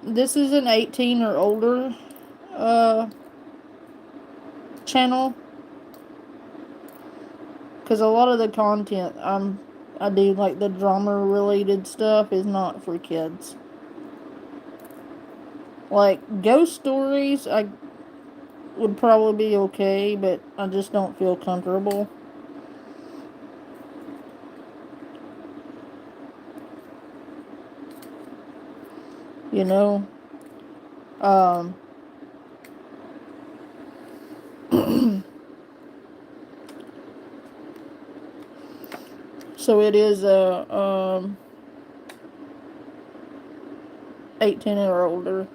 this is an 18 or older channel, because a lot of the content I do, like the drama related stuff, is not for kids. Like ghost stories, I would probably be okay, but I just don't feel comfortable. You know? So it is a 18 or older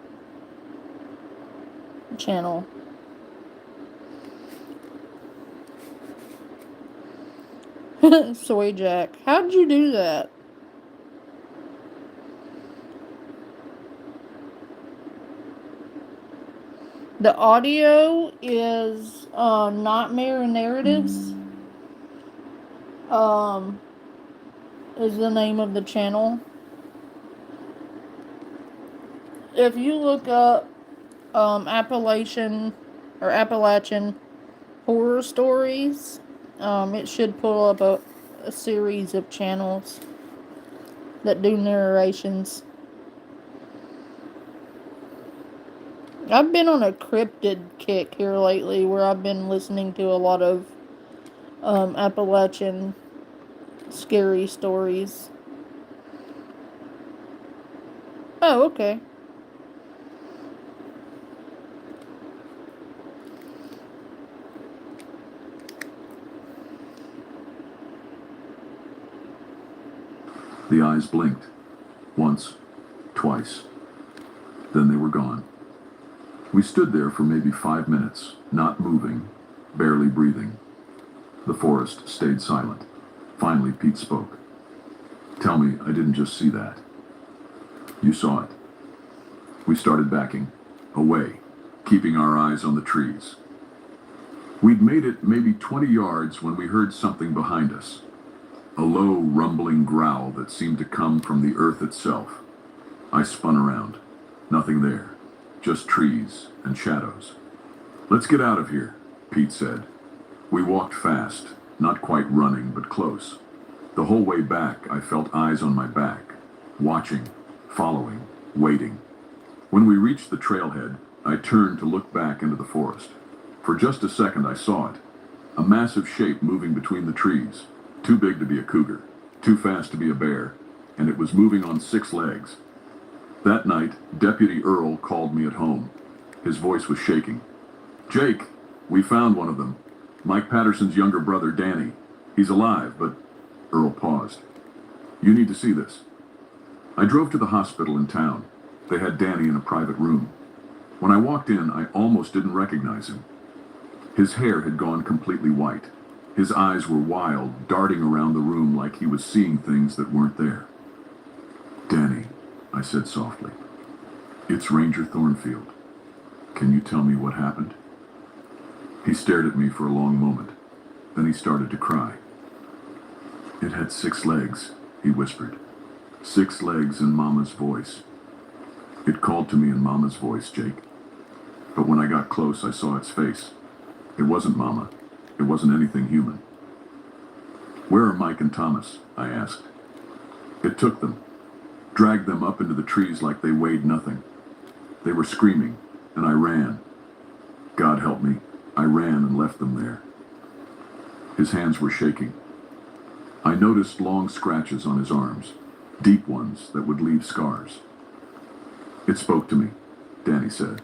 channel. Soy Jack. How'd you do that? The audio is Nightmare Narratives. Is the name of the channel. If you look up Appalachian horror stories, it should pull up a series of channels that do narrations. I've been on a cryptid kick here lately, where I've been listening to a lot of Appalachian scary stories. Oh, okay. The eyes blinked. Once, twice. Then they were gone. We stood there for maybe 5 minutes, not moving, barely breathing. The forest stayed silent. Finally, Pete spoke. "Tell me I didn't just see that." "You saw it." We started backing, away, keeping our eyes on the trees. We'd made it maybe 20 yards when we heard something behind us. A low, rumbling growl that seemed to come from the earth itself. I spun around. Nothing there. Just trees and shadows. "Let's get out of here," Pete said. We walked fast, not quite running, but close. The whole way back, I felt eyes on my back, watching, following, waiting. When we reached the trailhead, I turned to look back into the forest. For just a second, I saw it. A massive shape moving between the trees. Too big to be a cougar, too fast to be a bear, and it was moving on 6 legs. That night, Deputy Earl called me at home. His voice was shaking. "Jake, we found one of them. Mike Patterson's younger brother, Danny. He's alive, but Earl paused. You need to see this. I drove to the hospital in town. They had Danny in a private room. When I walked in, I almost didn't recognize him. His hair had gone completely white. His eyes were wild, darting around the room like he was seeing things that weren't there. Danny, I said softly. It's Ranger Thornfield. Can you tell me what happened? He stared at me for a long moment. Then he started to cry. It had 6 legs, he whispered. 6 legs in Mama's voice. It called to me in Mama's voice, Jake. But when I got close, I saw its face. It wasn't Mama. It wasn't anything human. Where are Mike and Thomas? I asked. It took them. Dragged them up into the trees like they weighed nothing. They were screaming, and I ran. God help me, I ran and left them there. His hands were shaking. I noticed long scratches on his arms, deep ones that would leave scars. It spoke to me, Danny said.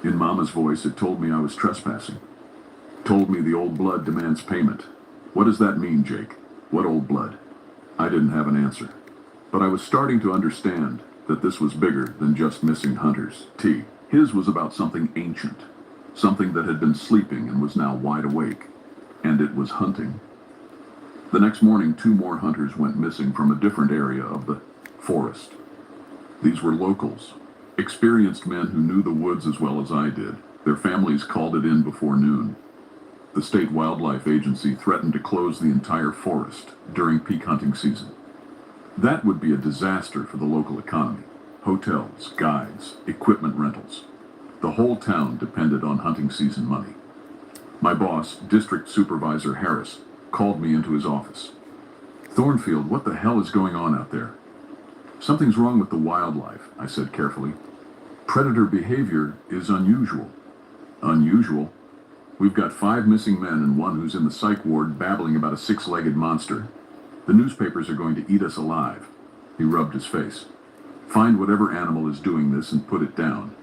In Mama's voice, it told me I was trespassing. Told me the old blood demands payment. What does that mean, Jake? What old blood? I didn't have an answer. But I was starting to understand that this was bigger than just missing hunters. His was about something ancient. Something that had been sleeping and was now wide awake. And it was hunting. The next morning, 2 more hunters went missing from a different area of the forest. These were locals, experienced men who knew the woods as well as I did. Their families called it in before noon. The state wildlife agency threatened to close the entire forest during peak hunting season. That would be a disaster for the local economy. Hotels, guides, equipment rentals. The whole town depended on hunting season money. My boss, District Supervisor Harris, called me into his office. Thornfield, what the hell is going on out there? Something's wrong with the wildlife, I said carefully. Predator behavior is unusual. Unusual? We've got 5 missing men and 1 who's in the psych ward babbling about a 6-legged monster. The newspapers are going to eat us alive. He rubbed his face. Find whatever animal is doing this and put it down.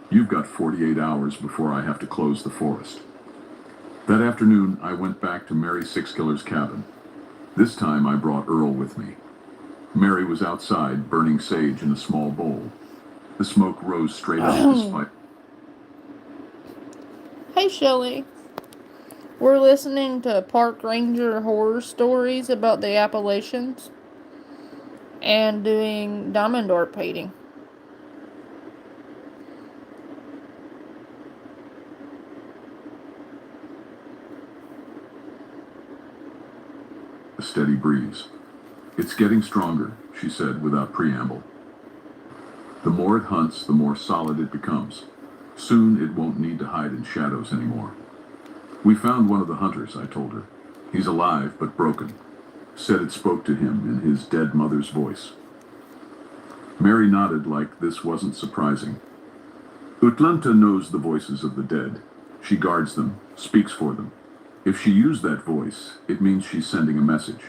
You've got 48 hours before I have to close the forest. That afternoon, I went back to Mary Sixkiller's cabin. This time I brought Earl with me. Mary was outside, burning sage in a small bowl. The smoke rose straight up his pipe. Hey, Shelley. We're listening to park ranger horror stories about the Appalachians and doing diamond art painting. A steady breeze. It's getting stronger, she said without preamble. The more it hunts, the more solid it becomes. Soon it won't need to hide in shadows anymore. We found one of the hunters, I told her. He's alive but broken. Said it spoke to him in his dead mother's voice. Mary nodded like this wasn't surprising. Utlanta knows the voices of the dead. She guards them, speaks for them. If she used that voice, it means she's sending a message.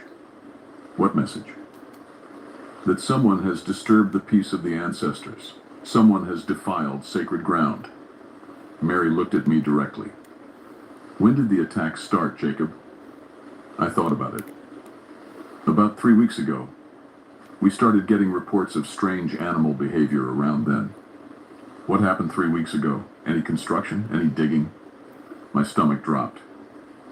What message? That someone has disturbed the peace of the ancestors. Someone has defiled sacred ground. Mary looked at me directly. When did the attack start, Jacob? I thought about it. About 3 weeks ago. We started getting reports of strange animal behavior around then. What happened 3 weeks ago? Any construction? Any digging? My stomach dropped.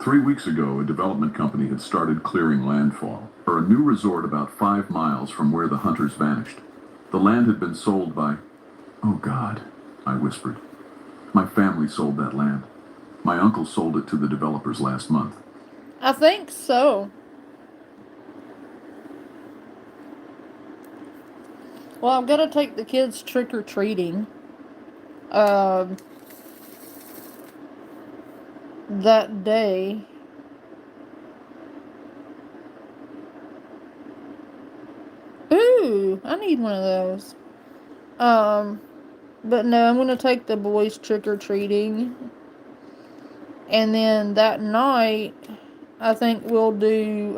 3 weeks ago, a development company had started clearing landfall for a new resort about 5 miles from where the hunters vanished. The land had been sold by... Oh, God, I whispered. My family sold that land. My uncle sold it to the developers last month. I think so. Well, I'm gonna take the kids trick-or-treating. That day. Ooh, I need one of those. But no, I'm gonna take the boys trick-or-treating. And then that night, I think we'll do,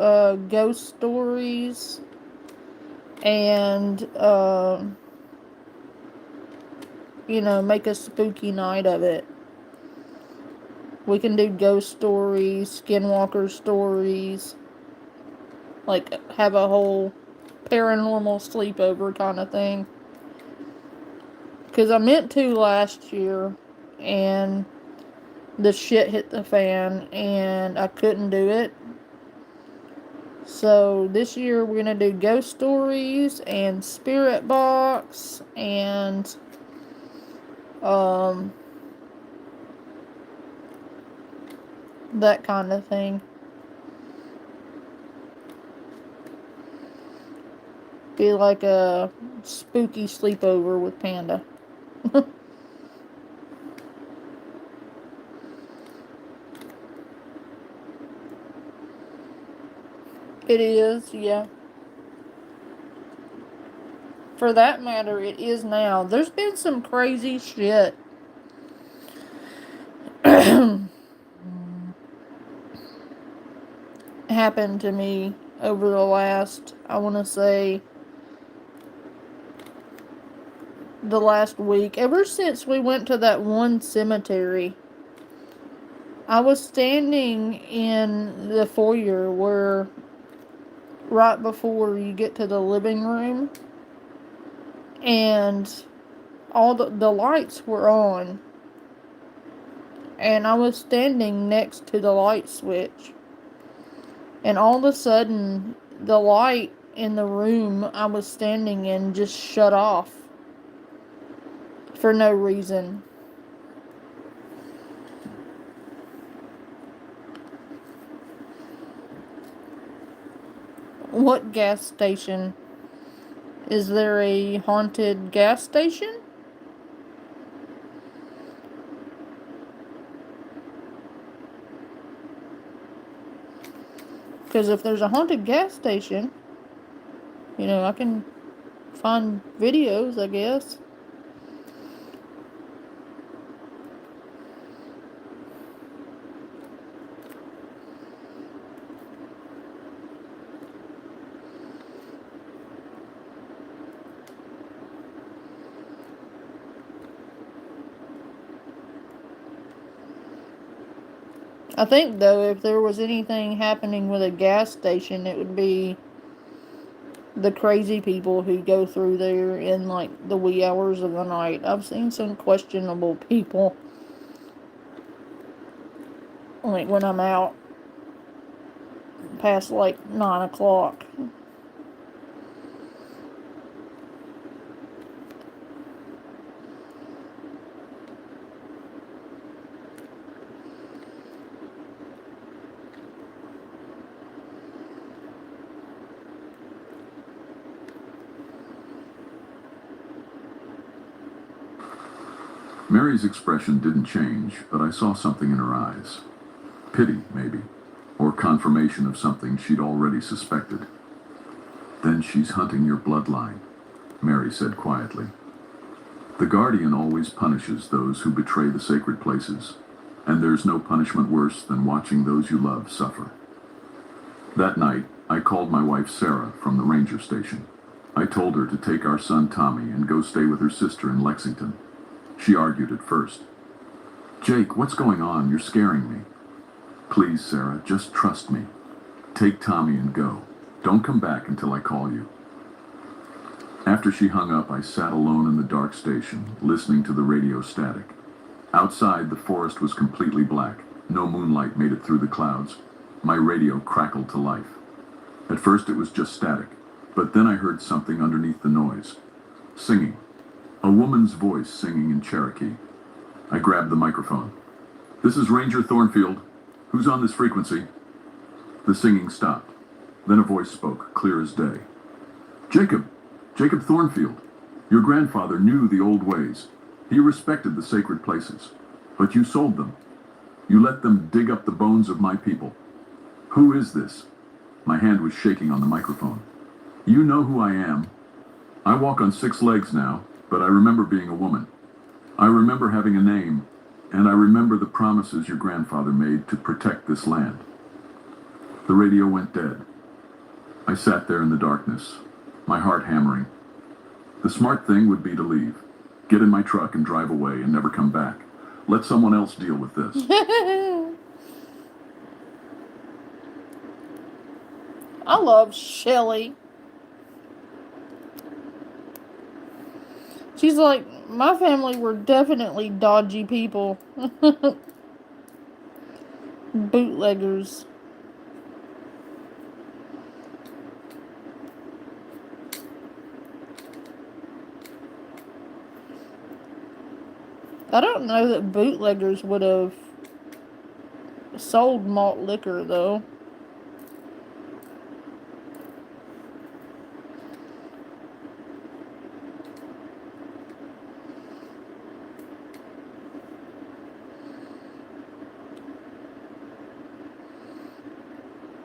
ghost stories. And, you know, make a spooky night of it. 'Cause, you know, We can do ghost stories, skinwalker stories, like have a whole paranormal sleepover kind of thing. Because I meant to last year, and the shit hit the fan, and I couldn't do it. So this year we're going to do ghost stories and spirit box and that kind of thing. Be like a spooky sleepover with Panda. It is, yeah. For that matter, it is now. There's been some crazy shit. Happened to me over the last, I want to say, the last week. Ever since we went to that one cemetery, I was standing in the foyer where, right before you get to the living room, and all the lights were on, and I was standing next to the light switch, and all of a sudden the light in the room I was standing in just shut off for no reason. What gas station? Is there a haunted gas station? Because if there's a haunted gas station, I can find videos, I guess. I think, though, if there was anything happening with a gas station, it would be the crazy people who go through there in, like, the wee hours of the night. I've seen some questionable people, like, when I'm out past, like, 9 o'clock. Mary's expression didn't change, but I saw something in her eyes. Pity, maybe, or confirmation of something she'd already suspected. Then she's hunting your bloodline, Mary said quietly. The Guardian always punishes those who betray the sacred places, and there's no punishment worse than watching those you love suffer. That night, I called my wife Sarah from the ranger station. I told her to take our son Tommy and go stay with her sister in Lexington. She argued at first. "Jake, what's going on? You're scaring me." "Please, Sarah, just trust me. Take Tommy and go. Don't come back until I call you." After she hung up, I sat alone in the dark station, listening to the radio static. Outside, the forest was completely black. No moonlight made it through the clouds. My radio crackled to life. At first, it was just static, but then I heard something underneath the noise. Singing. A woman's voice singing in Cherokee. I grabbed the microphone. "This is Ranger Thornfield. Who's on this frequency?" The singing stopped. Then a voice spoke, clear as day. "Jacob Thornfield. Your grandfather knew the old ways. He respected the sacred places. But you sold them. You let them dig up the bones of my people. Who is this?" My hand was shaking on the microphone. "You know who I am. I walk on 6 legs now, but I remember being a woman. I remember having a name, and I remember the promises your grandfather made to protect this land." The radio went dead. I sat there in the darkness, my heart hammering. The smart thing would be to leave, get in my truck and drive away and never come back. Let someone else deal with this. I love Shelly. She's like, my family were definitely dodgy people. Bootleggers. I don't know that bootleggers would have sold malt liquor, though.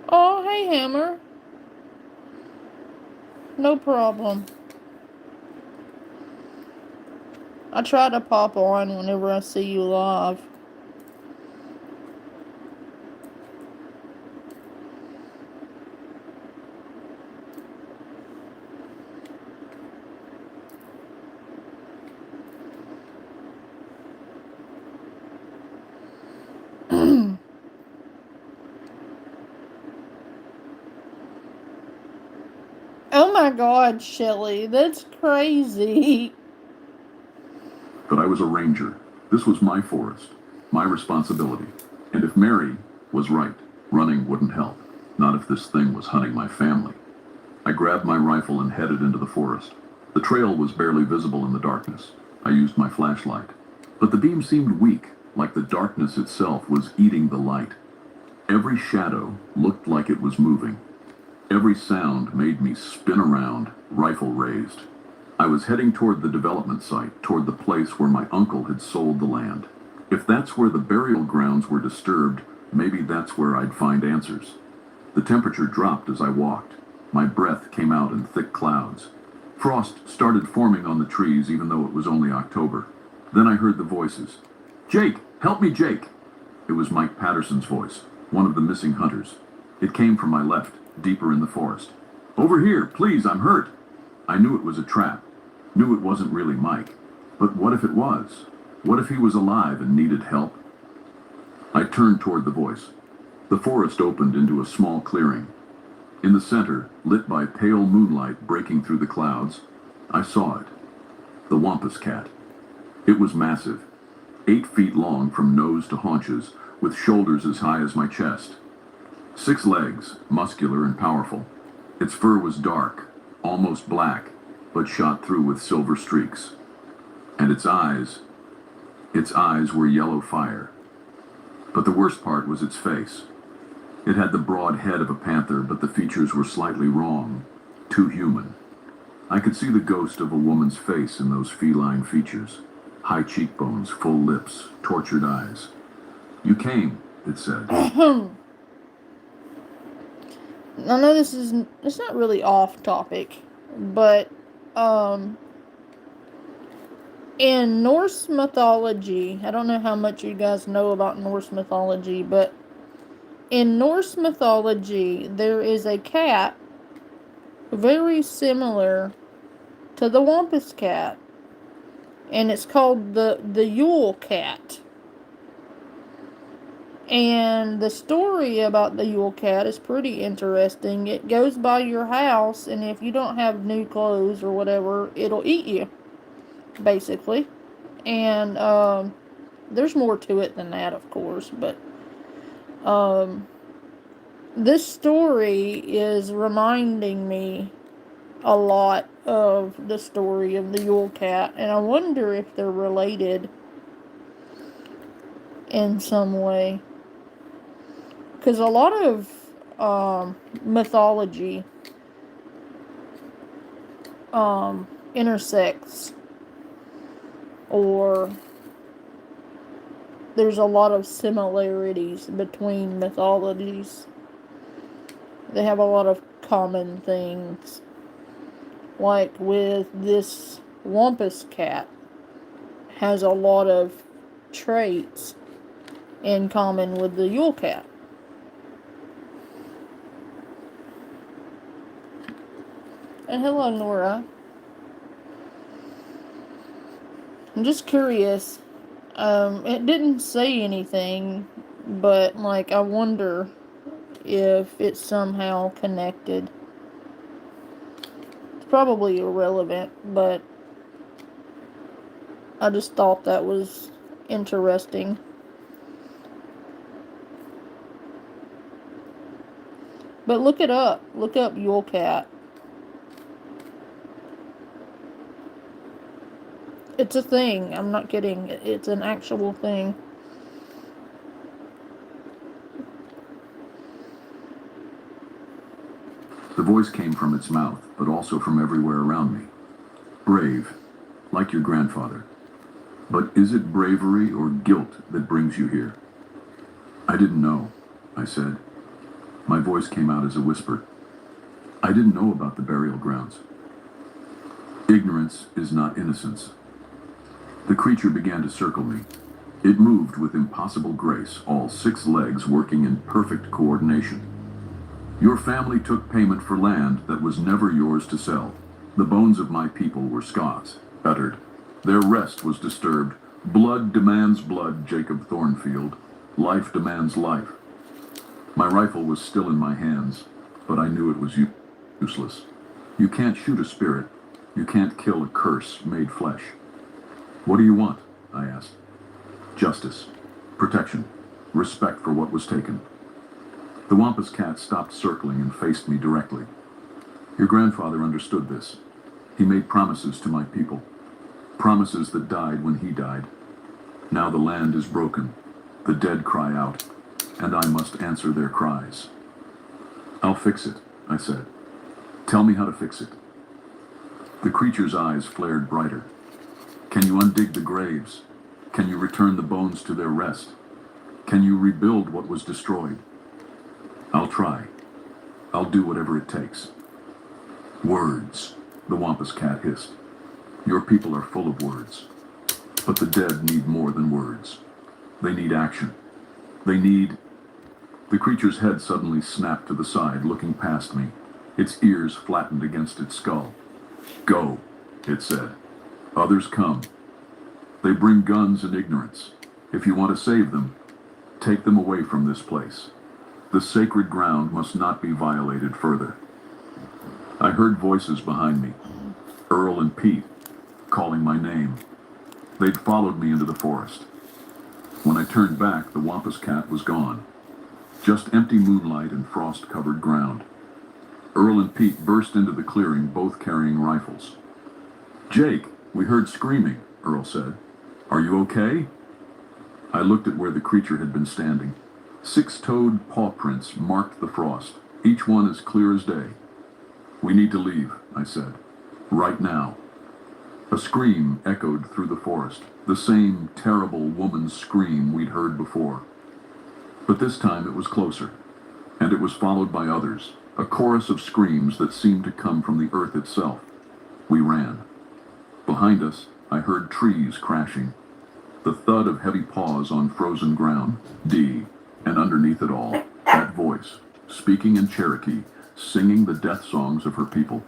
Oh, hey, Hammer. No problem. I try to pop on whenever I see you live. Oh my God, Shelly, that's crazy. But I was a ranger. This was my forest, my responsibility. And if Mary was right, running wouldn't help. Not if this thing was hunting my family. I grabbed my rifle and headed into the forest. The trail was barely visible in the darkness. I used my flashlight. But the beam seemed weak, like the darkness itself was eating the light. Every shadow looked like it was moving. Every sound made me spin around, rifle raised. I was heading toward the development site, toward the place where my uncle had sold the land. If that's where the burial grounds were disturbed, maybe that's where I'd find answers. The temperature dropped as I walked. My breath came out in thick clouds. Frost started forming on the trees even though it was only October. Then I heard the voices. "Jake! Help me, Jake!" It was Mike Patterson's voice, one of the missing hunters. It came from my left, deeper in the forest. "Over here, please, I'm hurt." I knew it was a trap. Knew it wasn't really Mike. But what if it was? What if he was alive and needed help? I turned toward the voice. The forest opened into a small clearing. In the center, lit by pale moonlight breaking through the clouds, I saw it. The wampus cat. It was massive, 8 feet long from nose to haunches, with shoulders as high as my chest. 6 legs, muscular and powerful. Its fur was dark, almost black, but shot through with silver streaks. And its eyes were yellow fire. But the worst part was its face. It had the broad head of a panther, but the features were slightly wrong, too human. I could see the ghost of a woman's face in those feline features. High cheekbones, full lips, tortured eyes. "You came," it said. I know it's not really off topic, but in Norse mythology, I don't know how much you guys know about Norse mythology, but in Norse mythology, there is a cat very similar to the Wampus cat, and it's called the Yule cat. And the story about the Yule cat is pretty interesting. It goes by your house, and if you don't have new clothes or whatever, it'll eat you, basically. And there's more to it than that, of course, but this story is reminding me a lot of the story of the Yule cat, and I wonder if they're related in some way. Because a lot of mythology intersects, or there's a lot of similarities between mythologies. They have a lot of common things. Like with this Wampus cat, has a lot of traits in common with the Yule cat. And hello, Nora. I'm just curious It didn't say anything, but like I wonder if it's somehow connected. It's probably irrelevant, but I just thought that was interesting. But look it up. Look up Yule Cat. It's a thing. I'm not kidding. It's an actual thing. The voice came from its mouth, but also from everywhere around me. Brave, like your grandfather. But is it bravery or guilt that brings you here? I didn't know, I said. My voice came out as a whisper. I didn't know about the burial grounds. Ignorance is not innocence. The creature began to circle me. It moved with impossible grace, all 6 legs working in perfect coordination. Your family took payment for land that was never yours to sell. The bones of my people were Scots, uttered. Their rest was disturbed. Blood demands blood, Jacob Thornfield. Life demands life. My rifle was still in my hands, but I knew it was useless. You can't shoot a spirit. You can't kill a curse made flesh. What do you want? I asked. Justice, protection, respect for what was taken. The Wampus cat stopped circling and faced me directly. Your grandfather understood this. He made promises to my people. Promises that died when he died. Now the land is broken. The dead cry out, and I must answer their cries. I'll fix it, I said. Tell me how to fix it. The creature's eyes flared brighter. Can you undig the graves? Can you return the bones to their rest? Can you rebuild what was destroyed? I'll try. I'll do whatever it takes. Words, the Wampus cat hissed. Your people are full of words. But the dead need more than words. They need action. They need... The creature's head suddenly snapped to the side, looking past me. Its ears flattened against its skull. Go, it said. Others come. They bring guns and ignorance. If you want to save them, take them away from this place. The sacred ground must not be violated further. I heard voices behind me. Earl and Pete, calling my name. They'd followed me into the forest. When I turned back, the Wampus cat was gone. Just empty moonlight and frost-covered ground. Earl and Pete burst into the clearing, both carrying rifles. Jake, we heard screaming, Earl said. Are you okay? I looked at where the creature had been standing. 6-toed paw prints marked the frost, each one as clear as day. We need to leave, I said. Right now. A scream echoed through the forest, the same terrible woman's scream we'd heard before. But this time it was closer, and it was followed by others, a chorus of screams that seemed to come from the earth itself. We ran. Behind us, I heard trees crashing, the thud of heavy paws on frozen ground, and underneath it all, that voice, speaking in Cherokee, singing the death songs of her people.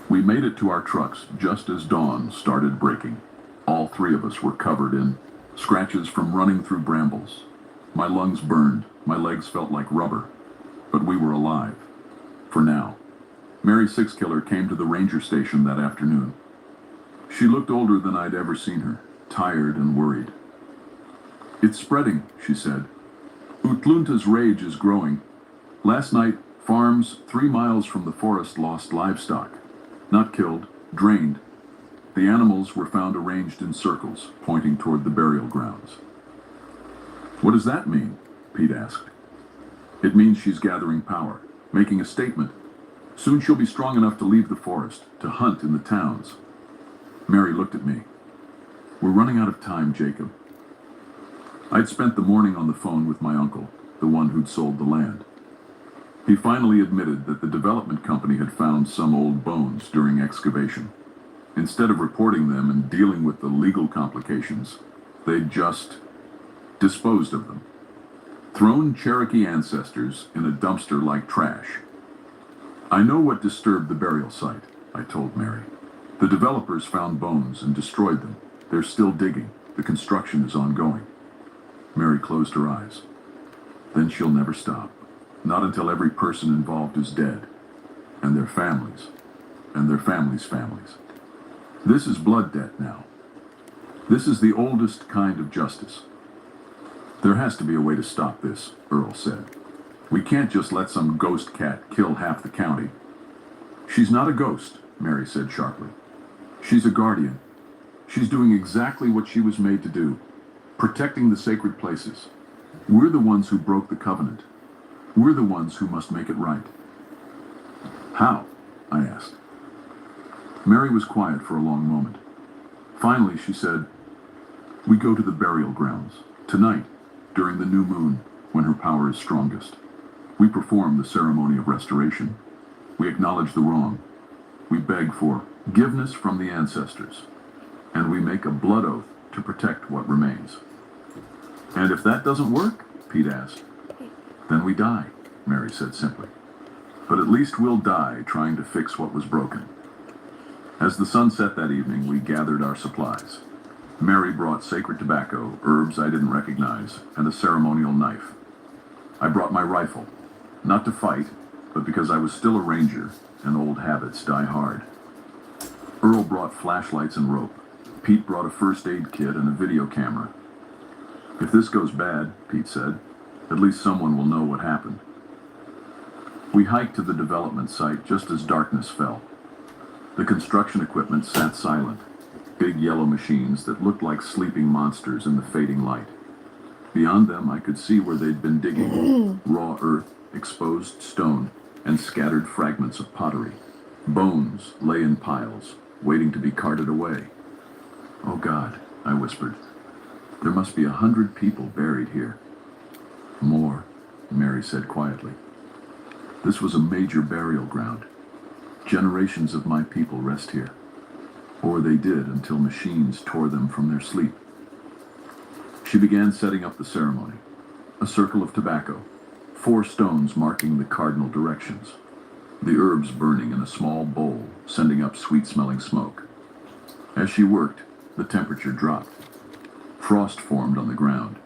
We made it to our trucks just as dawn started breaking. All 3 of us were covered in scratches from running through brambles. My lungs burned, my legs felt like rubber, but we were alive. For now. Mary Sixkiller came to the ranger station that afternoon. She looked older than I'd ever seen her, tired and worried. It's spreading, she said. Utlunta's rage is growing. Last night, farms 3 miles from the forest lost livestock. Not killed, drained. The animals were found arranged in circles, pointing toward the burial grounds. What does that mean? Pete asked. It means she's gathering power, making a statement. Soon she'll be strong enough to leave the forest, to hunt in the towns. Mary looked at me. We're running out of time, Jacob. I'd spent the morning on the phone with my uncle, the one who'd sold the land. He finally admitted that the development company had found some old bones during excavation. Instead of reporting them and dealing with the legal complications, they'd just disposed of them. Thrown Cherokee ancestors in a dumpster like trash. I know what disturbed the burial site, I told Mary. The developers found bones and destroyed them. They're still digging. The construction is ongoing. Mary closed her eyes. Then she'll never stop. Not until every person involved is dead. And their families. And their families' families. This is blood debt now. This is the oldest kind of justice. There has to be a way to stop this, Earl said. We can't just let some ghost cat kill half the county. She's not a ghost, Mary said sharply. She's a guardian. She's doing exactly what she was made to do, protecting the sacred places. We're the ones who broke the covenant. We're the ones who must make it right. How? I asked. Mary was quiet for a long moment. Finally, she said, we go to the burial grounds, tonight, during the new moon, when her power is strongest. We perform the ceremony of restoration. We acknowledge the wrong. We beg for forgiveness from the ancestors. And we make a blood oath to protect what remains. And if that doesn't work, Pete asked, then we die, Mary said simply. But at least we'll die trying to fix what was broken. As the sun set that evening, we gathered our supplies. Mary brought sacred tobacco, herbs I didn't recognize, and a ceremonial knife. I brought my rifle, not to fight, but because I was still a ranger, and old habits die hard. Earl brought flashlights and rope. Pete brought a first aid kit and a video camera. If this goes bad, Pete said, at least someone will know what happened. We hiked to the development site just as darkness fell. The construction equipment sat silent, big yellow machines that looked like sleeping monsters in the fading light. Beyond them, I could see where they'd been digging, raw earth, exposed stone, and scattered fragments of pottery. Bones lay in piles, waiting to be carted away. Oh God, I whispered. There must be 100 people buried here. More, Mary said quietly. This was a major burial ground. Generations of my people rest here. Or they did until machines tore them from their sleep. She began setting up the ceremony. A circle of tobacco, 4 stones marking the cardinal directions. The herbs burning in a small bowl, sending up sweet-smelling smoke. As she worked, the temperature dropped. Frost formed on the ground.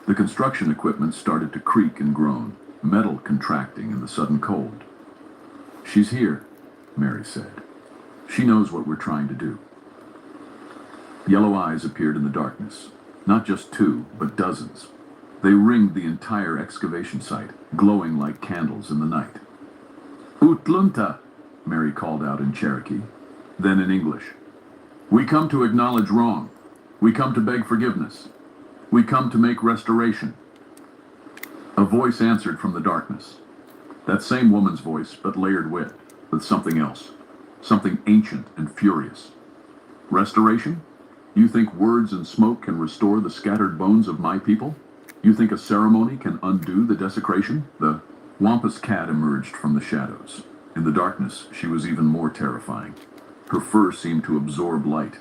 The construction equipment started to creak and groan, metal contracting in the sudden cold. She's here, Mary said. She knows what we're trying to do. Yellow eyes appeared in the darkness. Not just 2, but dozens. They ringed the entire excavation site, glowing like candles in the night. Utlunta, Mary called out in Cherokee, then in English. We come to acknowledge wrong. We come to beg forgiveness. We come to make restoration. A voice answered from the darkness. That same woman's voice, but layered with something else. Something ancient and furious. Restoration? You think words and smoke can restore the scattered bones of my people? You think a ceremony can undo the desecration? The wampus cat emerged from the shadows. In the darkness, she was even more terrifying. Her fur seemed to absorb light.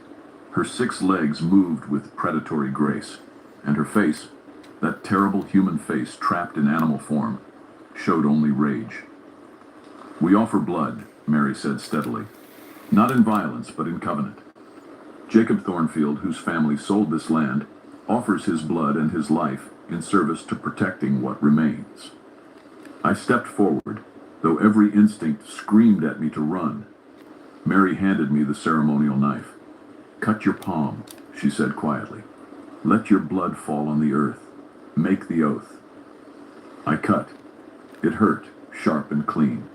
Her 6 legs moved with predatory grace. And her face, that terrible human face trapped in animal form, showed only rage. We offer blood, Mary said steadily. Not in violence, but in covenant. Jacob Thornfield, whose family sold this land, offers his blood and his life in service to protecting what remains. I stepped forward, though every instinct screamed at me to run. Mary handed me the ceremonial knife. Cut your palm, she said quietly. Let your blood fall on the earth. Make the oath. I cut. It hurt, sharp and clean.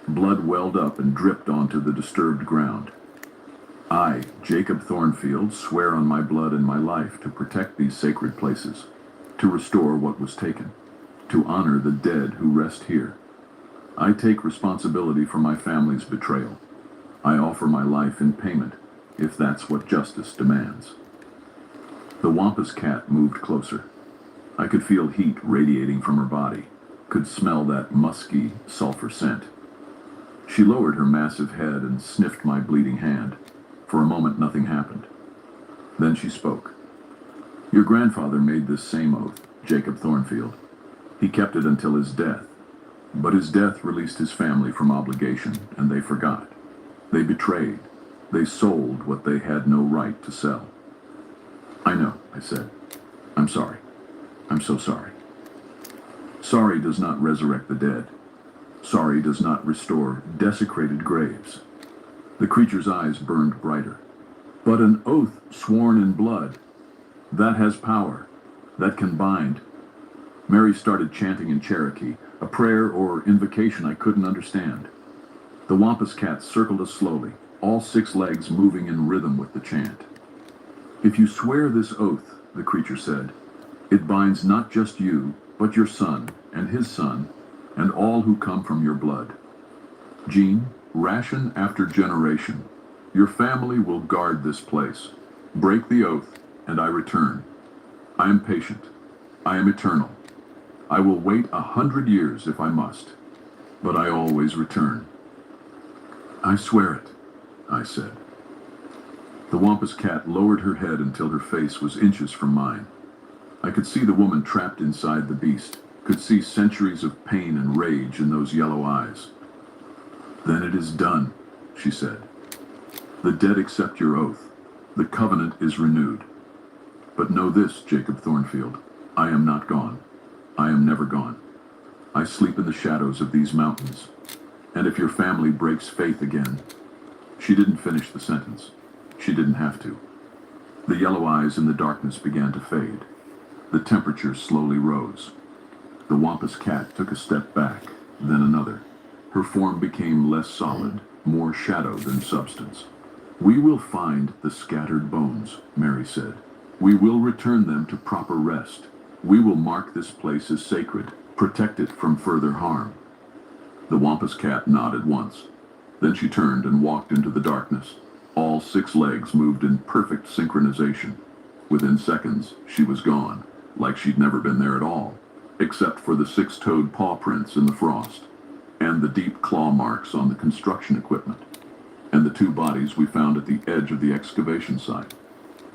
Blood welled up and dripped onto the disturbed ground. I, Jacob Thornfield, swear on my blood and my life to protect these sacred places, to restore what was taken, to honor the dead who rest here. I take responsibility for my family's betrayal. I offer my life in payment, if that's what justice demands. The wampus cat moved closer. I could feel heat radiating from her body, could smell that musky sulfur scent. She lowered her massive head and sniffed my bleeding hand. For a moment, nothing happened. Then she spoke. Your grandfather made this same oath, Jacob Thornfield. He kept it until his death. But his death released his family from obligation, and they forgot. They betrayed. They sold what they had no right to sell. I know, I said. I'm sorry. I'm so sorry. Sorry does not resurrect the dead. Sorry does not restore desecrated graves. The creature's eyes burned brighter. But an oath sworn in blood, that has power, that can bind. Mary started chanting in Cherokee, a prayer or invocation I couldn't understand. The Wampus cat circled us slowly, all 6 legs moving in rhythm with the chant. If you swear this oath, the creature said, it binds not just you, but your son, and his son, and all who come from your blood. Jean, ration after generation, your family will guard this place. Break the oath, and I return. I am patient. I am eternal. I will wait 100 years if I must, but I always return. I swear it, I said. The Wampus cat lowered her head until her face was inches from mine. I could see the woman trapped inside the beast, could see centuries of pain and rage in those yellow eyes. Then it is done, she said. The dead accept your oath. The covenant is renewed. But know this, Jacob Thornfield, I am not gone. I am never gone. I sleep in the shadows of these mountains. And if your family breaks faith again... She didn't finish the sentence. She didn't have to. The yellow eyes in the darkness began to fade. The temperature slowly rose. The Wampus cat took a step back, then another. Her form became less solid, more shadow than substance. We will find the scattered bones, Mary said. We will return them to proper rest. We will mark this place as sacred, protect it from further harm. The Wampus cat nodded once. Then she turned and walked into the darkness. All 6 legs moved in perfect synchronization. Within seconds, she was gone, like she'd never been there at all, except for the 6-toed paw prints in the frost, and the deep claw marks on the construction equipment, and the 2 bodies we found at the edge of the excavation site,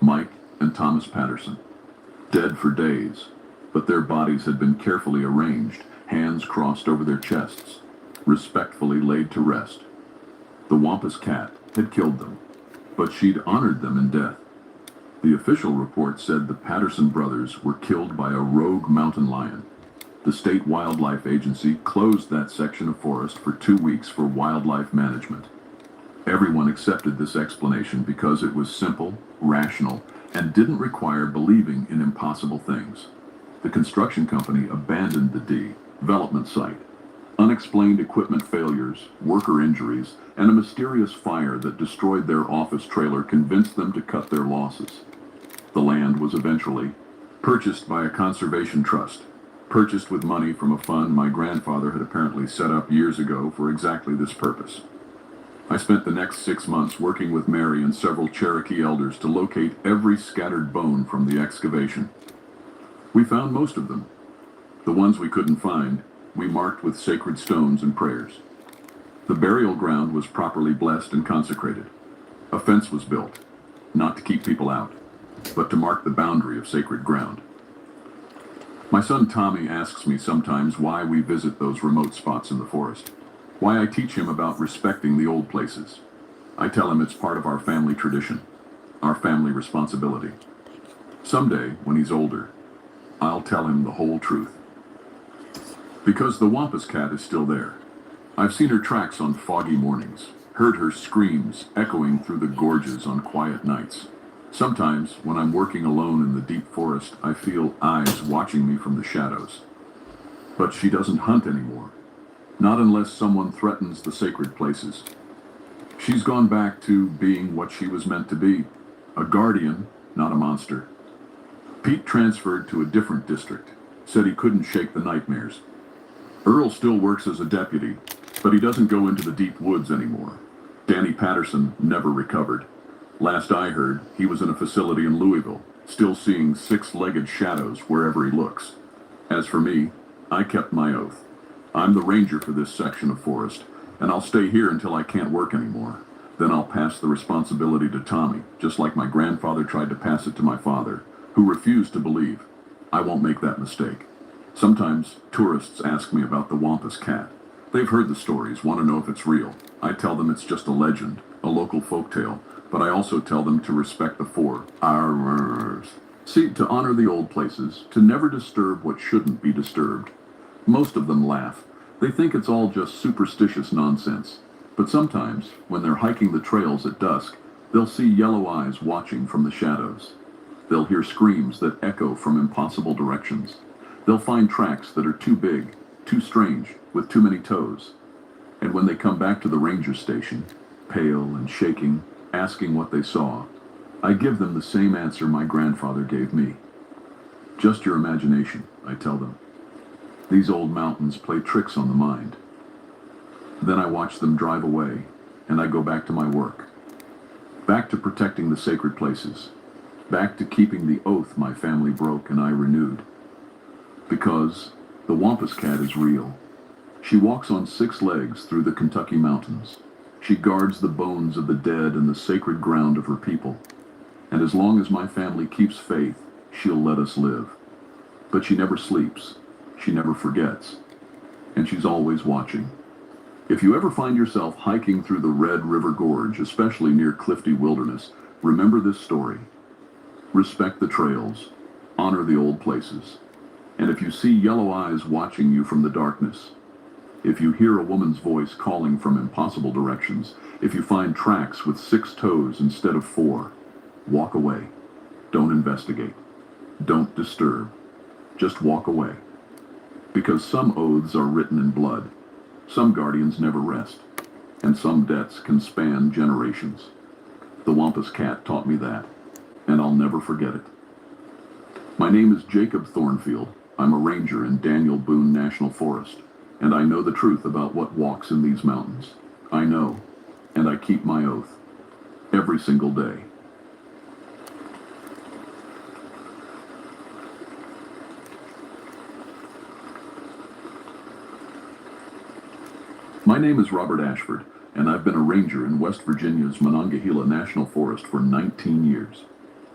Mike and Thomas Patterson, dead for days, but their bodies had been carefully arranged, hands crossed over their chests, respectfully laid to rest. The Wampus cat had killed them, but she'd honored them in death. The official report said the Patterson brothers were killed by a rogue mountain lion. The state wildlife agency closed that section of forest for 2 weeks for wildlife management. Everyone accepted this explanation because it was simple, rational, and didn't require believing in impossible things. The construction company abandoned the development site. Unexplained equipment failures, worker injuries, and a mysterious fire that destroyed their office trailer convinced them to cut their losses. The land was eventually purchased by a conservation trust, purchased with money from a fund my grandfather had apparently set up years ago for exactly this purpose. I spent the next 6 months working with Mary and several Cherokee elders to locate every scattered bone from the excavation. We found most of them. The ones we couldn't find, we marked with sacred stones and prayers. The burial ground was properly blessed and consecrated. A fence was built, not to keep people out, but to mark the boundary of sacred ground. My son Tommy asks me sometimes why we visit those remote spots in the forest, why I teach him about respecting the old places. I tell him it's part of our family tradition, our family responsibility. Someday, when he's older, I'll tell him the whole truth. Because the Wampus cat is still there. I've seen her tracks on foggy mornings, heard her screams echoing through the gorges on quiet nights. Sometimes, when I'm working alone in the deep forest, I feel eyes watching me from the shadows. But she doesn't hunt anymore. Not unless someone threatens the sacred places. She's gone back to being what she was meant to be, a guardian, not a monster. Pete transferred to a different district, said he couldn't shake the nightmares. Earl still works as a deputy, but he doesn't go into the deep woods anymore. Danny Patterson never recovered. Last I heard, he was in a facility in Louisville, still seeing 6-legged shadows wherever he looks. As for me, I kept my oath. I'm the ranger for this section of forest, and I'll stay here until I can't work anymore. Then I'll pass the responsibility to Tommy, just like my grandfather tried to pass it to my father, who refused to believe. I won't make that mistake. Sometimes tourists ask me about the Wampus cat. They've heard the stories, want to know if it's real. I tell them it's just a legend, a local folktale, but I also tell them to respect the 4 R's See, to honor the old places, to never disturb what shouldn't be disturbed. Most of them laugh. They think it's all just superstitious nonsense. But sometimes, when they're hiking the trails at dusk, they'll see yellow eyes watching from the shadows. They'll hear screams that echo from impossible directions. They'll find tracks that are too big, too strange, with too many toes. And when they come back to the ranger station, pale and shaking, asking what they saw, I give them the same answer my grandfather gave me. Just your imagination, I tell them. These old mountains play tricks on the mind. Then I watch them drive away, and I go back to my work. Back to protecting the sacred places. Back to keeping the oath my family broke and I renewed. Because the Wampus Cat is real. She walks on 6 legs through the Kentucky mountains. She guards the bones of the dead and the sacred ground of her people. And as long as my family keeps faith, she'll let us live. But she never sleeps. She never forgets. And she's always watching. If you ever find yourself hiking through the Red River Gorge, especially near Clifty Wilderness, remember this story. Respect the trails. Honor the old places. And if you see yellow eyes watching you from the darkness, if you hear a woman's voice calling from impossible directions, if you find tracks with 6 toes instead of 4, walk away. Don't investigate. Don't disturb. Just walk away. Because some oaths are written in blood. Some guardians never rest. And some debts can span generations. The Wampus Cat taught me that, and I'll never forget it. My name is Jacob Thornfield. I'm a ranger in Daniel Boone National Forest, and I know the truth about what walks in these mountains. I know, and I keep my oath. Every single day. My name is Robert Ashford, and I've been a ranger in West Virginia's Monongahela National Forest for 19 years.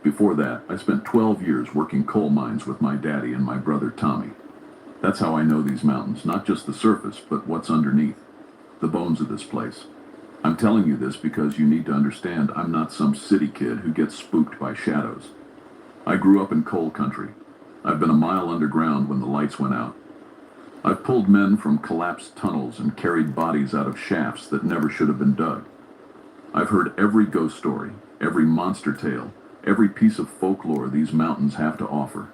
Before that, I spent 12 years working coal mines with my daddy and my brother Tommy. That's how I know these mountains, not just the surface, but what's underneath, the bones of this place. I'm telling you this because you need to understand I'm not some city kid who gets spooked by shadows. I grew up in coal country. I've been a mile underground when the lights went out. I've pulled men from collapsed tunnels and carried bodies out of shafts that never should have been dug. I've heard every ghost story, every monster tale, every piece of folklore these mountains have to offer.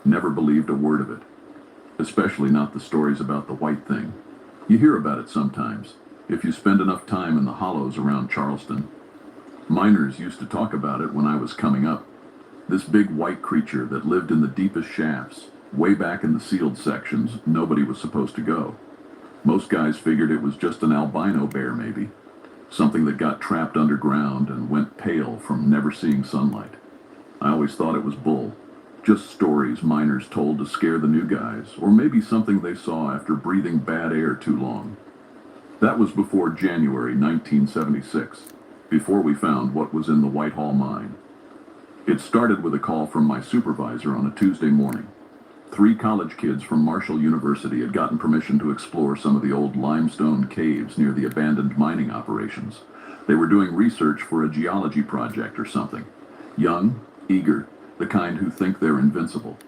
Never believed a word of it. Especially not the stories about the white thing. You hear about it sometimes, if you spend enough time in the hollows around Charleston. Miners used to talk about it when I was coming up. This big white creature that lived in the deepest shafts, way back in the sealed sections, nobody was supposed to go. Most guys figured it was just an albino bear maybe. Something that got trapped underground and went pale from never seeing sunlight. I always thought it was bull. Just stories miners told to scare the new guys, or maybe something they saw after breathing bad air too long. That was before January 1976, before we found what was in the Whitehall mine. It started with a call from my supervisor on a Tuesday morning. 3 college kids from Marshall University had gotten permission to explore some of the old limestone caves near the abandoned mining operations. They were doing research for a geology project or something. Young, eager, the kind who think they're invincible.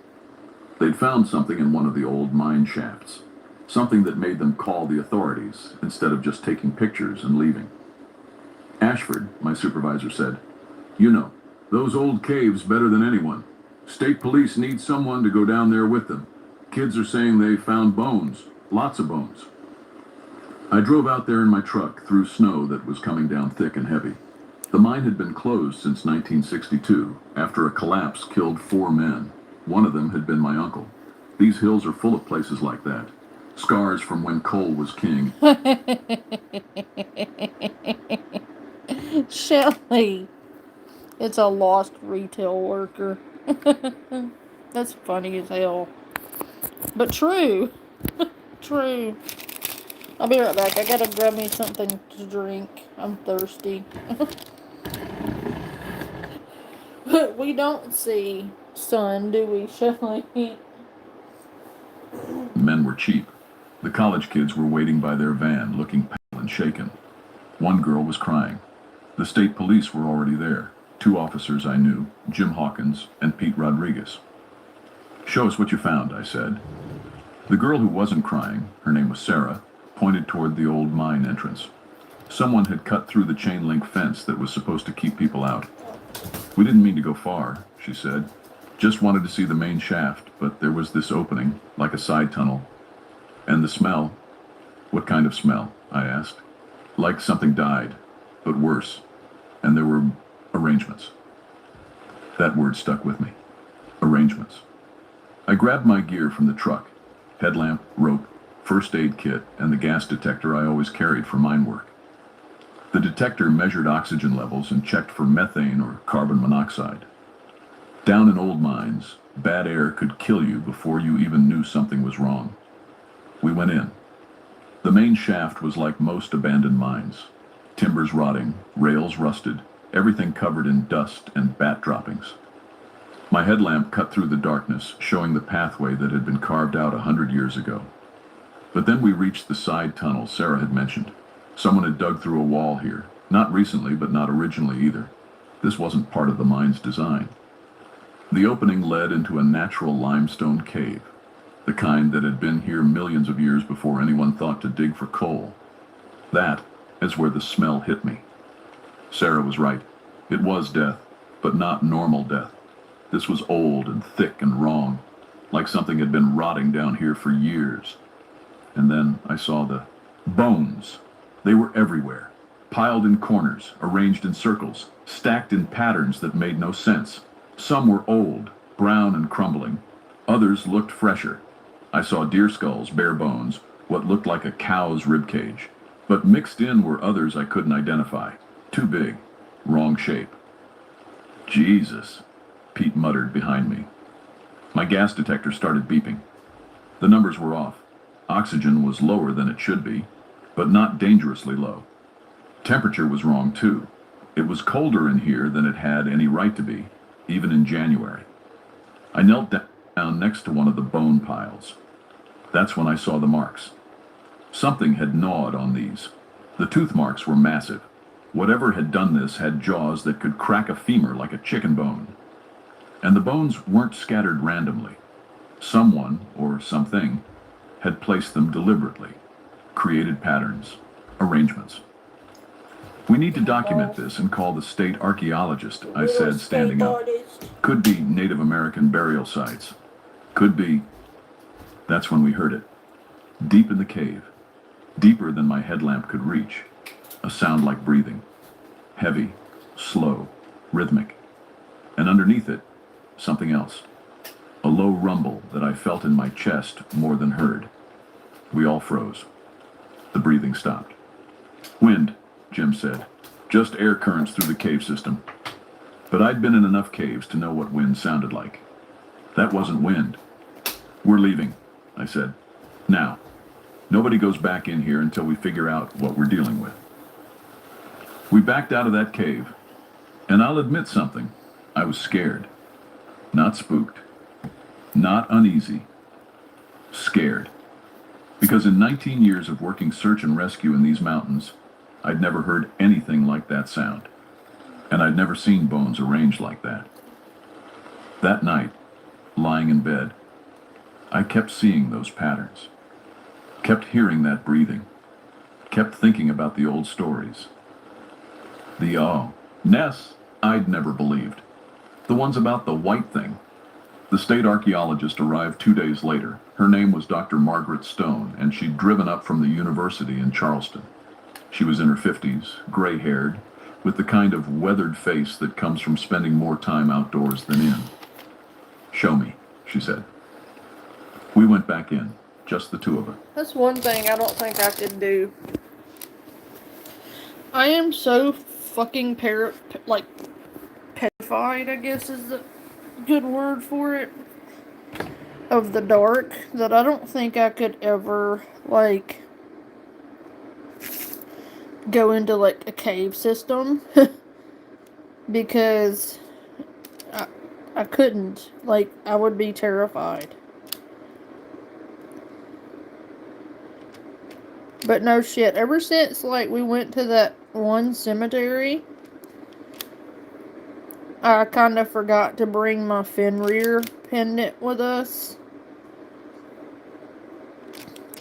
They'd found something in one of the old mine shafts. Something that made them call the authorities instead of just taking pictures and leaving. Ashford, my supervisor, said, "You know, those old caves better than anyone. State police need someone to go down there with them. Kids are saying they found bones, lots of bones." I drove out there in my truck through snow that was coming down thick and heavy. The mine had been closed since 1962, after a collapse killed 4 men. One of them had been my uncle. These hills are full of places like that. Scars from when coal was king. Shelly, it's a lost retail worker. That's funny as hell. But true. True. I'll be right back. I gotta grab me something to drink. I'm thirsty. But we don't see sun, do we, Shelly? Men were cheap. The college kids were waiting by their van, looking pale and shaken. One girl was crying. The state police were already there. 2 officers I knew, Jim Hawkins and Pete Rodriguez. "Show us what you found," I said. The girl who wasn't crying, her name was Sarah, pointed toward the old mine entrance. Someone had cut through the chain link fence that was supposed to keep people out. "We didn't mean to go far," she said. "Just wanted to see the main shaft, but there was this opening, like a side tunnel. And the smell." "What kind of smell?" I asked. "Like something died, but worse. And there were arrangements." That word stuck with me. Arrangements. I grabbed my gear from the truck. Headlamp, rope, first aid kit, and the gas detector I always carried for mine work. The detector measured oxygen levels and checked for methane or carbon monoxide. Down in old mines, bad air could kill you before you even knew something was wrong. We went in. The main shaft was like most abandoned mines. Timbers rotting, rails rusted, everything covered in dust and bat droppings. My headlamp cut through the darkness, showing the pathway that had been carved out 100 years ago. But then we reached the side tunnel Sarah had mentioned. Someone had dug through a wall here. Not recently, but not originally either. This wasn't part of the mine's design. The opening led into a natural limestone cave, the kind that had been here millions of years before anyone thought to dig for coal. That is where the smell hit me. Sarah was right. It was death, but not normal death. This was old and thick and wrong, like something had been rotting down here for years. And then I saw the bones. They were everywhere, piled in corners, arranged in circles, stacked in patterns that made no sense. Some were old, brown and crumbling. Others looked fresher. I saw deer skulls, bare bones, what looked like a cow's rib cage. But mixed in were others I couldn't identify. Too big, wrong shape. "Jesus," Pete muttered behind me. My gas detector started beeping. The numbers were off. Oxygen was lower than it should be, but not dangerously low. Temperature was wrong too. It was colder in here than it had any right to be, even in January. I knelt down next to one of the bone piles. That's when I saw the marks. Something had gnawed on these. The tooth marks were massive. Whatever had done this had jaws that could crack a femur like a chicken bone. And the bones weren't scattered randomly. Someone, or something, had placed them deliberately, created patterns, arrangements. "We need to document this and call the state archaeologist," I said, standing up. "Could be Native American burial sites. Could be..." That's when we heard it. Deep in the cave, deeper than my headlamp could reach, a sound like breathing. Heavy, slow, rhythmic. And underneath it, something else. A low rumble that I felt in my chest more than heard. We all froze. The breathing stopped. "Wind," Jim said. "Just air currents through the cave system." But I'd been in enough caves to know what wind sounded like. That wasn't wind. "We're leaving," I said. "Now. Nobody goes back in here until we figure out what we're dealing with." We backed out of that cave, and I'll admit something. I was scared. Not spooked. Not uneasy. Scared. Because in 19 years of working search and rescue in these mountains, I'd never heard anything like that sound. And I'd never seen bones arranged like that. That night, lying in bed, I kept seeing those patterns. Kept hearing that breathing. Kept thinking about the old stories. The Ness I'd never believed. The ones about the white thing. The state archaeologist arrived 2 days later. Her name was Dr. Margaret Stone, and she'd driven up from the university in Charleston. She was in her 50s, gray-haired, with the kind of weathered face that comes from spending more time outdoors than in. "Show me," she said. We went back in, just the two of us. That's one thing I don't think I could do. I am so fucking petrified, I guess is the good word for it, of the dark, that I don't think I could ever, go into, a cave system. Because I couldn't. I would be terrified. But no shit. Ever since, we went to that one cemetery, I kind of forgot to bring my Fenrir pendant with us.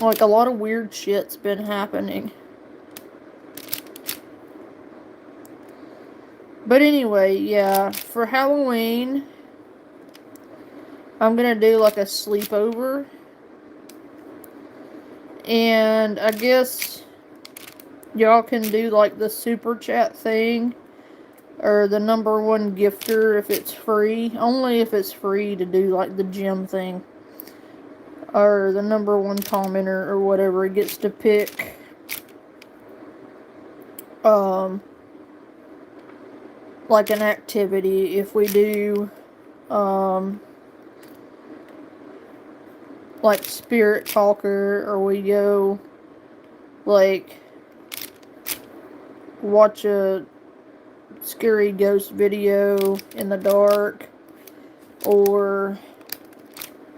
Like, a lot of weird shit's been happening. But anyway, yeah, for Halloween, I'm gonna do like a sleepover. And I guess y'all can do like the super chat thing. Or the number one gifter if it's free. Only if it's free to do like the gym thing. Or the number one commenter or whatever gets to pick. Like an activity. If we do like Spirit Talker, or we go like watch a scary ghost video in the dark, or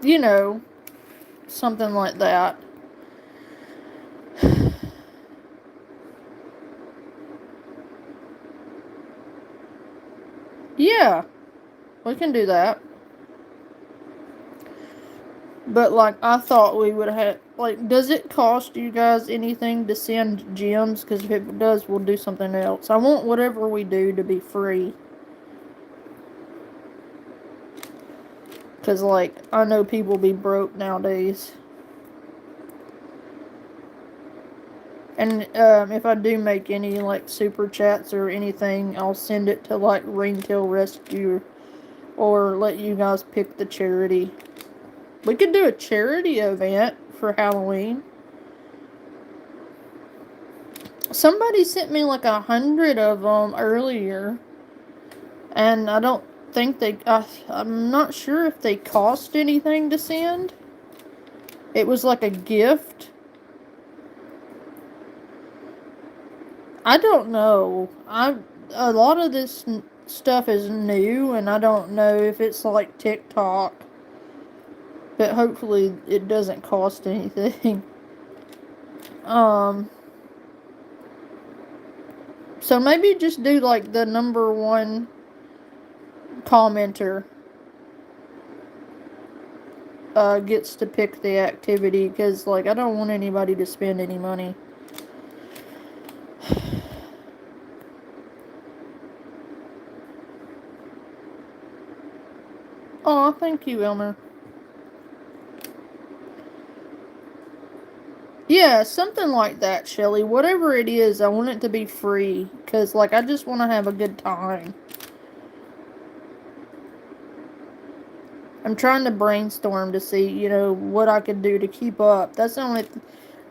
you know, something like that. Yeah, we can do that. But, like, I thought we would have... Like, does it cost you guys anything to send gems? Because if it does, we'll do something else. I want whatever we do to be free. Because, like, I know people be broke nowadays. And, if I do make any, like, super chats or anything, I'll send it to, like, Ringtail Rescue. Or let you guys pick the charity. We could do a charity event for Halloween. Somebody sent me like 100 of them earlier. And I don't think they... I'm not sure if they cost anything to send. It was like a gift. I don't know. A lot of this stuff is new, and I don't know if it's like TikTok. But hopefully it doesn't cost anything. So maybe just do like the number one commenter gets to pick the activity, because like I don't want anybody to spend any money. Oh, thank you, Elmer. Yeah, something like that, Shelly. Whatever it is, I want it to be free. Because, like, I just want to have a good time. I'm trying to brainstorm to see, you know, what I could do to keep up. That's the only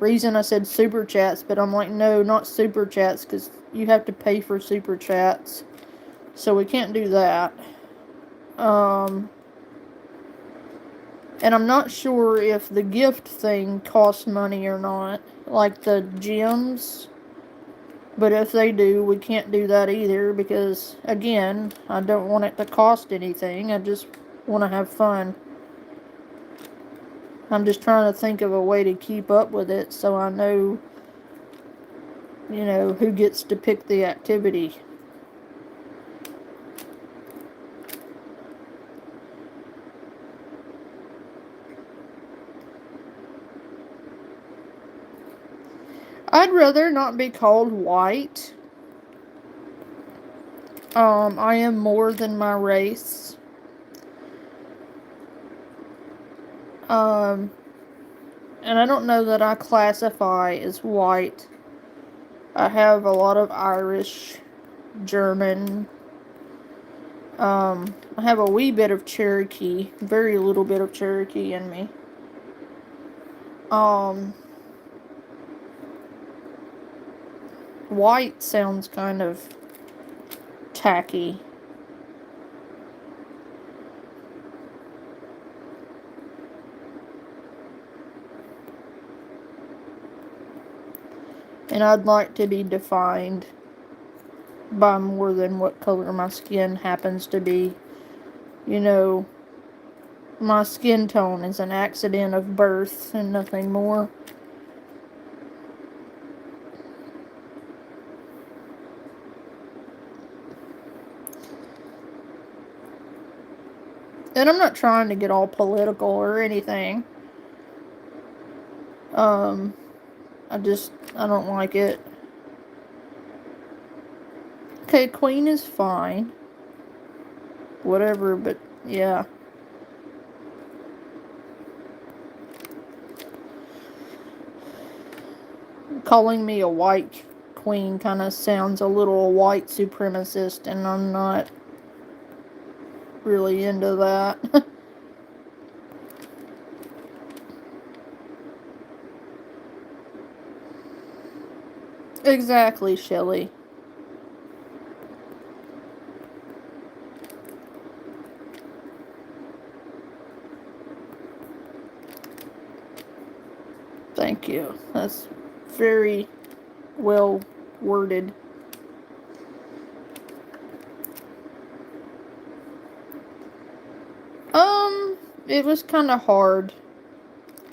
reason I said super chats. But I'm like, no, not super chats. Because you have to pay for super chats. So we can't do that. And I'm not sure if the gift thing costs money or not. Like the gems. But if they do, we can't do that either. Because, again, I don't want it to cost anything. I just want to have fun. I'm just trying to think of a way to keep up with it. So I know, you know, who gets to pick the activity. I'd rather not be called white. I am more than my race. And I don't know that I classify as white. I have a lot of Irish, German. I have a wee bit of Cherokee. Very little bit of Cherokee in me. White sounds kind of tacky. And I'd like to be defined by more than what color my skin happens to be. You know, my skin tone is an accident of birth and nothing more. And I'm not trying to get all political or anything. I don't like it. Okay, Queen is fine. Whatever, but yeah. Calling me a white queen kind of sounds a little white supremacist, and I'm not really into that. Exactly, Shelley. Thank you. That's very well worded. It was kind of hard.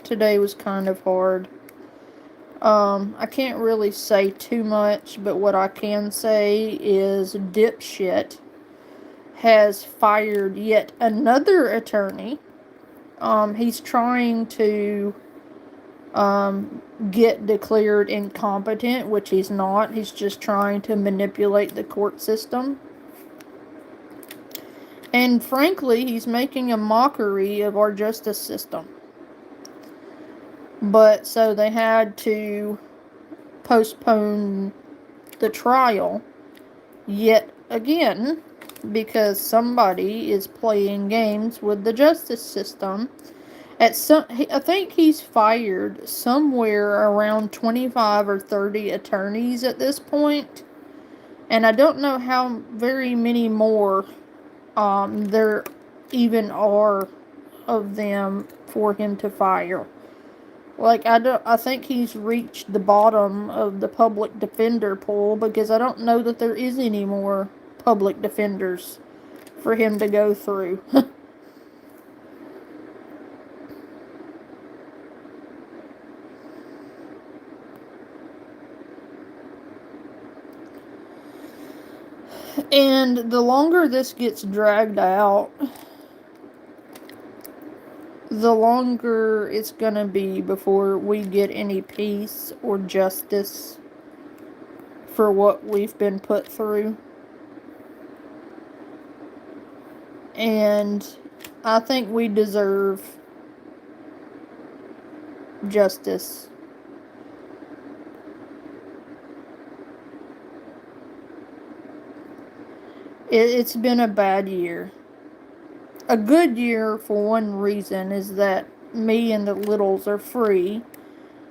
Today was kind of hard. I can't really say too much, but what I can say is dipshit has fired yet another attorney. He's trying to get declared incompetent, which he's not. He's just trying to manipulate the court system. And frankly, he's making a mockery of our justice system. But so they had to postpone the trial yet again because somebody is playing games with the justice system. I think he's fired somewhere around 25 or 30 attorneys at this point, and I don't know how very many more there even are of them for him to fire. Like, I think he's reached the bottom of the public defender pool, because I don't know that there is any more public defenders for him to go through. And the longer this gets dragged out, the longer it's gonna be before we get any peace or justice for what we've been put through. And I think we deserve justice. It's been a bad year. A good year for one reason is that me and the littles are free.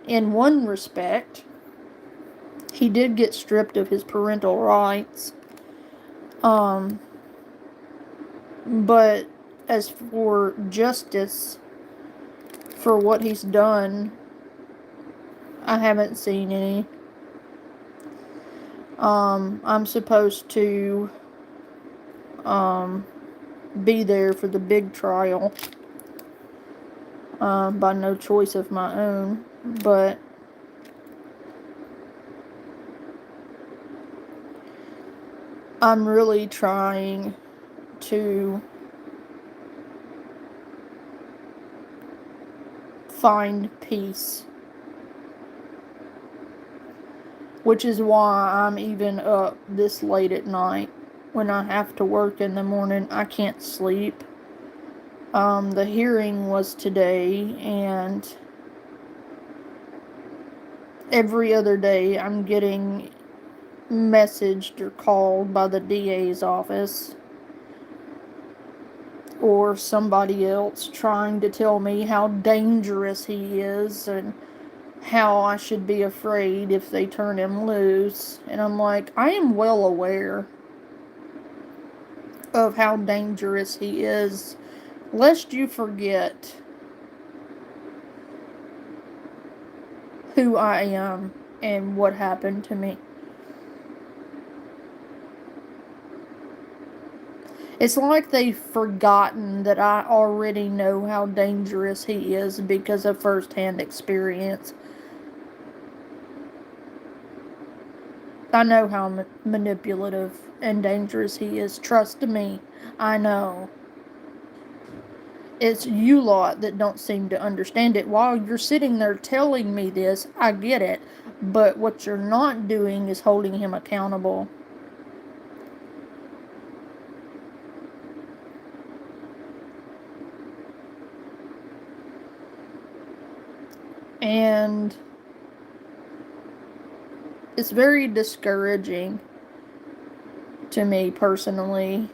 In one respect, he did get stripped of his parental rights. But as for justice for what he's done, I haven't seen any. I'm supposed to be there for the big trial by no choice of my own, but I'm really trying to find peace, which is why I'm even up this late at night. When I have to work in the morning, I can't sleep. The hearing was today, and every other day I'm getting messaged or called by the DA's office or somebody else trying to tell me how dangerous he is and how I should be afraid if they turn him loose. And I'm like, I am well aware of how dangerous he is, lest you forget who I am and what happened to me. It's like they've forgotten that I already know how dangerous he is because of first-hand experience. I know how manipulative and dangerous he is. Trust me, I know. It's you lot that don't seem to understand it. While you're sitting there telling me this, I get it. But what you're not doing is holding him accountable. And it's very discouraging to me personally.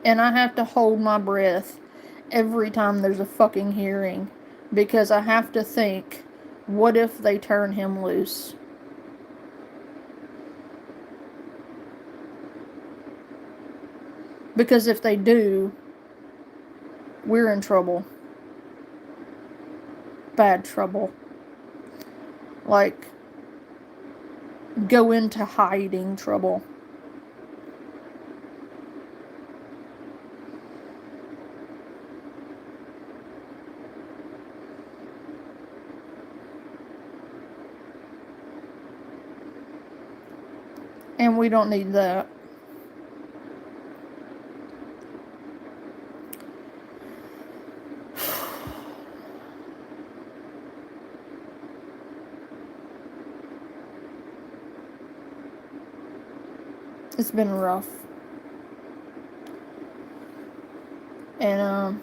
And I have to hold my breath every time there's a fucking hearing. Because I have to think, what if they turn him loose? Because if they do, we're in trouble. Bad trouble. Like, go into hiding trouble. And we don't need that. It's been rough. And,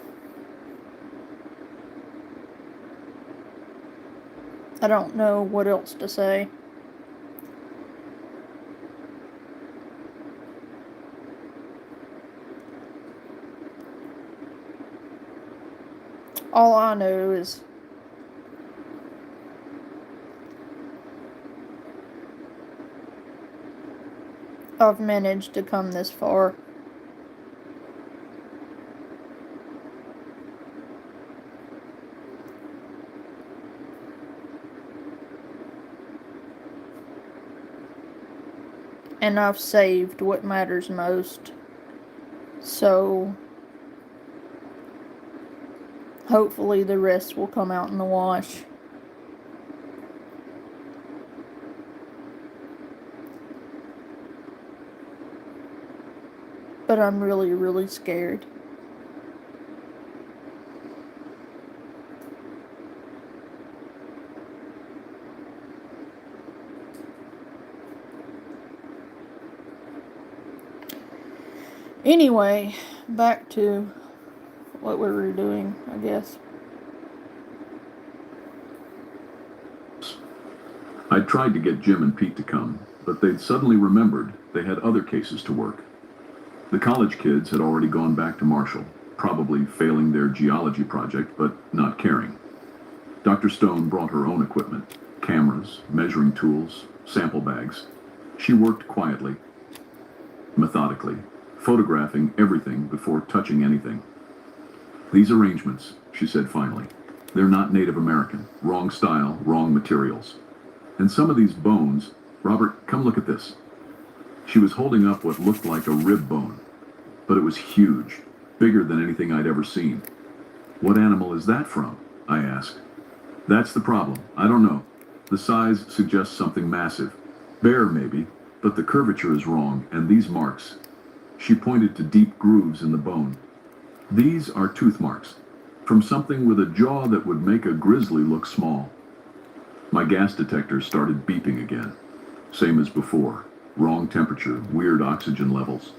I don't know what else to say. All I know is I've managed to come this far. And I've saved what matters most. So hopefully the rest will come out in the wash. But I'm really, really scared. Anyway, back to what we were doing, I guess. I tried to get Jim and Pete to come, but they'd suddenly remembered they had other cases to work. The college kids had already gone back to Marshall, probably failing their geology project, but not caring. Dr. Stone brought her own equipment, cameras, measuring tools, sample bags. She worked quietly, methodically, photographing everything before touching anything. "These arrangements," she said finally, "they're not Native American. Wrong style, wrong materials. And some of these bones, Robert, come look at this." She was holding up what looked like a rib bone, but it was huge, bigger than anything I'd ever seen. "What animal is that from?" I asked. "That's the problem. I don't know. The size suggests something massive. Bear, maybe, but the curvature is wrong, and these marks." She pointed to deep grooves in the bone. "These are tooth marks, from something with a jaw that would make a grizzly look small." My gas detector started beeping again. Same as before. Wrong temperature, weird oxygen levels.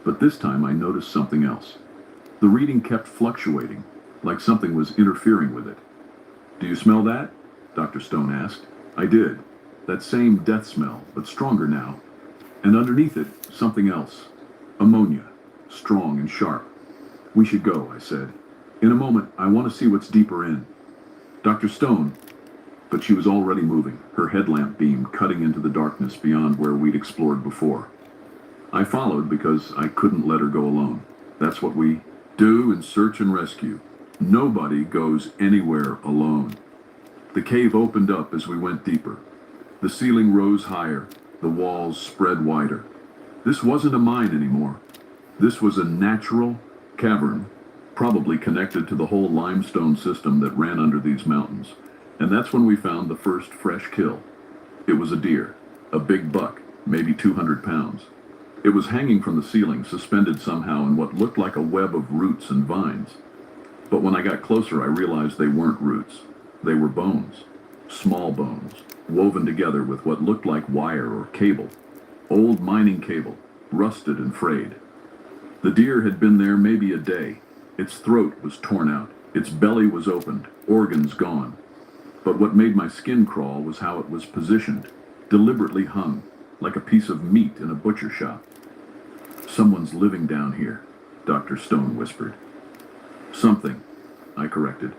But this time I noticed something else. The reading kept fluctuating, like something was interfering with it. "Do you smell that?" Dr. Stone asked. I did. That same death smell, but stronger now. And underneath it, something else. Ammonia. Strong and sharp. "We should go," I said. "In a moment, I want to see what's deeper in." "Dr. Stone." But she was already moving, her headlamp beam cutting into the darkness beyond where we'd explored before. I followed because I couldn't let her go alone. That's what we do in search and rescue. Nobody goes anywhere alone. The cave opened up as we went deeper. The ceiling rose higher, the walls spread wider. This wasn't a mine anymore. This was a natural cavern, probably connected to the whole limestone system that ran under these mountains. And that's when we found the first fresh kill. It was a deer, a big buck, maybe 200 pounds. It was hanging from the ceiling, suspended somehow in what looked like a web of roots and vines. But when I got closer, I realized they weren't roots. They were bones. Small bones, woven together with what looked like wire or cable. Old mining cable, rusted and frayed. The deer had been there maybe a day. Its throat was torn out. Its belly was opened, organs gone. But what made my skin crawl was how it was positioned, deliberately hung, like a piece of meat in a butcher shop. "Someone's living down here," Dr. Stone whispered. "Something," I corrected.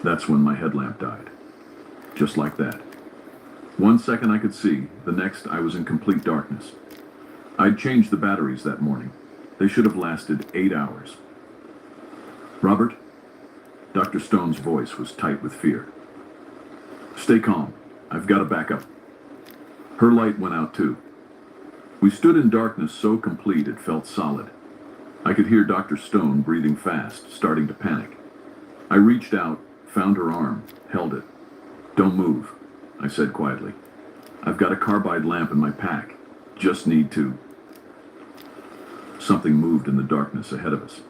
That's when my headlamp died. Just like that. 1 second I could see, the next I was in complete darkness. I'd changed the batteries that morning. They should have lasted 8 hours. "Robert?" Dr. Stone's voice was tight with fear. "Stay calm. I've got to back up." Her light went out too. We stood in darkness so complete it felt solid. I could hear Dr. Stone breathing fast, starting to panic. I reached out, found her arm, held it. "Don't move," I said quietly. "I've got a carbide lamp in my pack. Just need to." Something moved in the darkness ahead of us.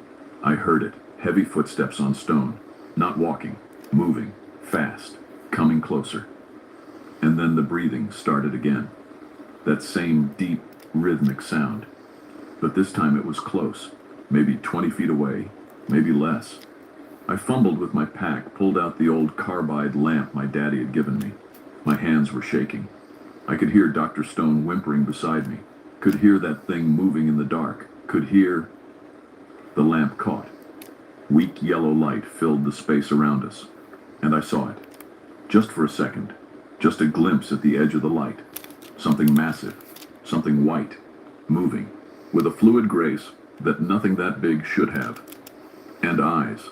I heard it, heavy footsteps on stone. Not walking, moving, fast, coming closer. And then the breathing started again. That same deep, rhythmic sound. But this time it was close, maybe 20 feet away, maybe less. I fumbled with my pack, pulled out the old carbide lamp my daddy had given me. My hands were shaking. I could hear Dr. Stone whimpering beside me. Could hear that thing moving in the dark. Could hear... The lamp caught. Weak yellow light filled the space around us. And I saw it. Just for a second. Just a glimpse at the edge of the light. Something massive. Something white. Moving. With a fluid grace that nothing that big should have. And eyes.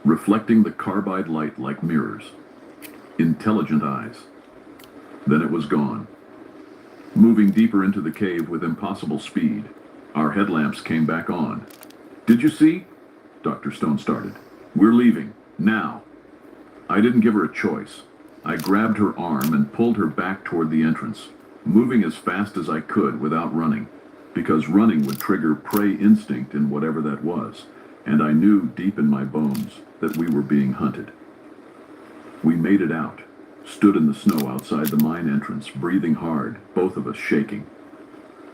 Reflecting the carbide light like mirrors. Intelligent eyes. Then it was gone. Moving deeper into the cave with impossible speed, our headlamps came back on. "Did you see?" Dr. Stone started. "We're leaving. Now." I didn't give her a choice. I grabbed her arm and pulled her back toward the entrance, moving as fast as I could without running, because running would trigger prey instinct in whatever that was, and I knew deep in my bones that we were being hunted. We made it out, stood in the snow outside the mine entrance, breathing hard, both of us shaking.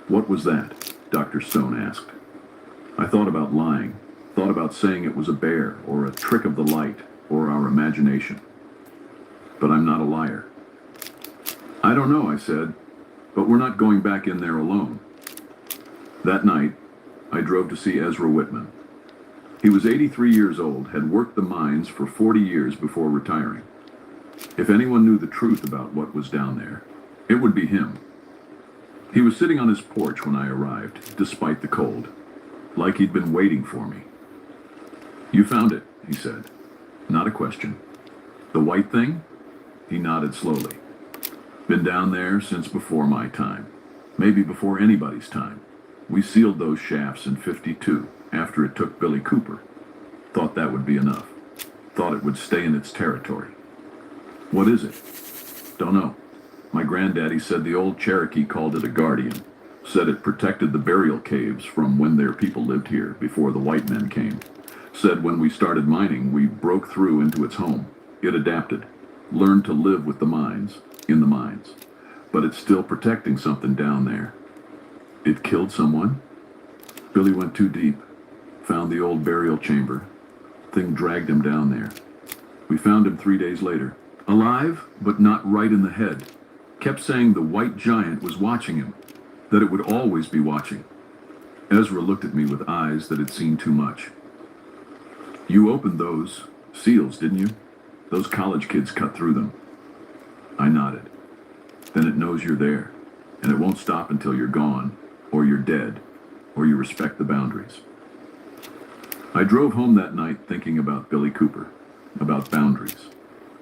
"What was that?" Dr. Stone asked. I thought about lying, thought about saying it was a bear or a trick of the light or our imagination. But I'm not a liar. "I don't know," I said, "but we're not going back in there alone." That night, I drove to see Ezra Whitman. He was 83 years old, had worked the mines for 40 years before retiring. If anyone knew the truth about what was down there, it would be him. He was sitting on his porch when I arrived, despite the cold, like he'd been waiting for me. "You found it," he said. Not a question. "The white thing?" He nodded slowly. "Been down there since before my time. Maybe before anybody's time. We sealed those shafts in '52, after it took Billy Cooper. Thought that would be enough. Thought it would stay in its territory." "What is it?" "Don't know. My granddaddy said the old Cherokee called it a guardian. Said it protected the burial caves from when their people lived here before the white men came. Said when we started mining, we broke through into its home. It adapted. Learned to live with the mines, in the mines. But it's still protecting something down there." "It killed someone?" "Billy went too deep. Found the old burial chamber. Thing dragged him down there. We found him 3 days later. Alive, but not right in the head. Kept saying the white giant was watching him. That it would always be watching." Ezra looked at me with eyes that had seen too much. "You opened those seals, didn't you? Those college kids cut through them." I nodded. "Then it knows you're there, and it won't stop until you're gone, or you're dead, or you respect the boundaries." I drove home that night thinking about Billy Cooper, about boundaries,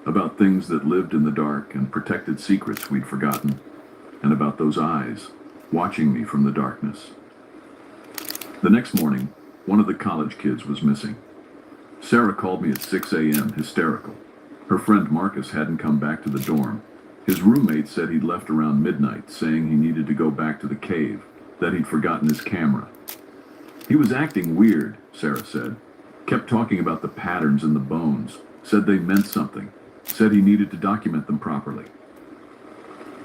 about things that lived in the dark and protected secrets we'd forgotten, and about those eyes watching me from the darkness. The next morning, one of the college kids was missing. Sarah called me at 6 a.m., hysterical. Her friend Marcus hadn't come back to the dorm. His roommate said he'd left around midnight, saying he needed to go back to the cave, that he'd forgotten his camera. He was acting weird, Sarah said. Kept talking about the patterns in the bones, said they meant something, said he needed to document them properly.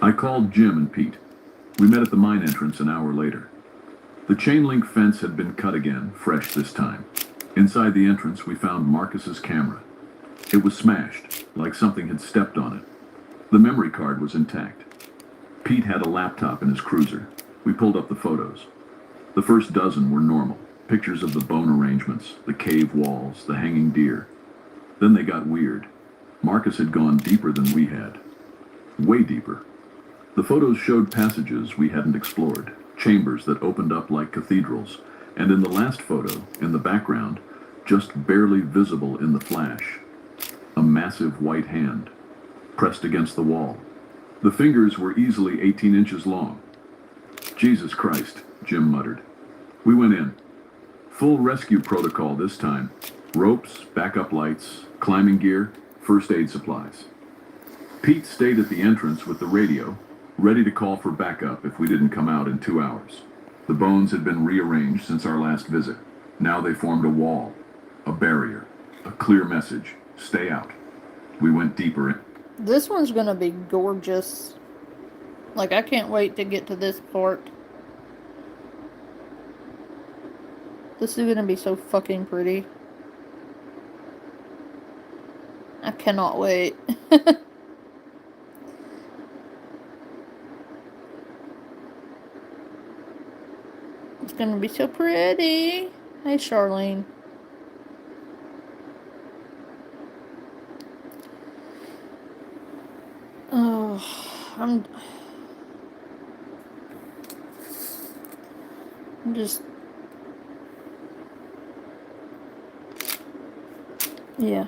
I called Jim and Pete. We met at the mine entrance an hour later. The chain link fence had been cut again, fresh this time. Inside the entrance, we found Marcus's camera. It was smashed, like something had stepped on it. The memory card was intact. Pete had a laptop in his cruiser. We pulled up the photos. The first dozen were normal. Pictures of the bone arrangements, the cave walls, the hanging deer. Then they got weird. Marcus had gone deeper than we had. Way deeper. The photos showed passages we hadn't explored, chambers that opened up like cathedrals, and in the last photo, in the background, just barely visible in the flash, a massive white hand, pressed against the wall. The fingers were easily 18 inches long. Jesus Christ, Jim muttered. We went in. Full rescue protocol this time. Ropes, backup lights, climbing gear, first aid supplies. Pete stayed at the entrance with the radio, ready to call for backup if we didn't come out in 2 hours. The bones had been rearranged since our last visit. Now they formed a wall, a barrier, a clear message. Stay out. We went deeper in. This one's gonna be gorgeous. Like, I can't wait to get to this part. This is gonna be so fucking pretty. I cannot wait. It's gonna be so pretty. Hey, Charlene. Oh, I'm just, yeah.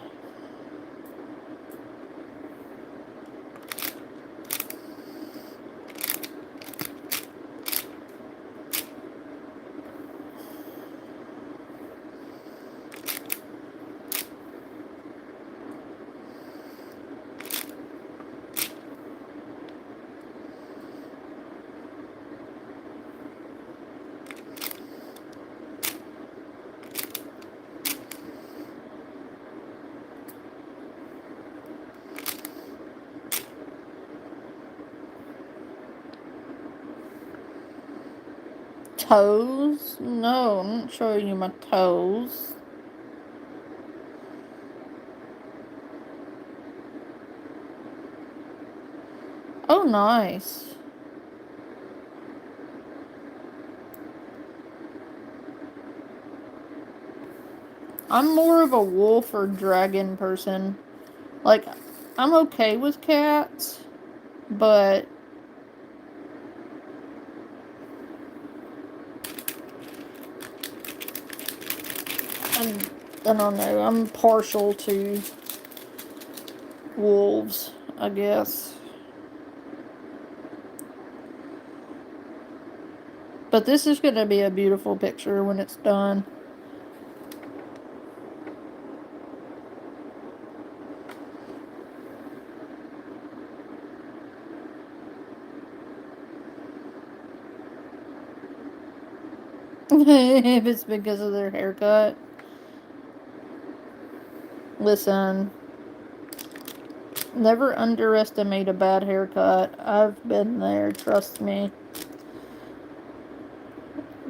Toes? No, I'm not showing you my toes. Oh, nice. I'm more of a wolf or dragon person. Like, I'm okay with cats, but I don't know. I'm partial to wolves, I guess. But this is going to be a beautiful picture when it's done. If it's because of their haircut. Listen, never underestimate a bad haircut. I've been there, trust me.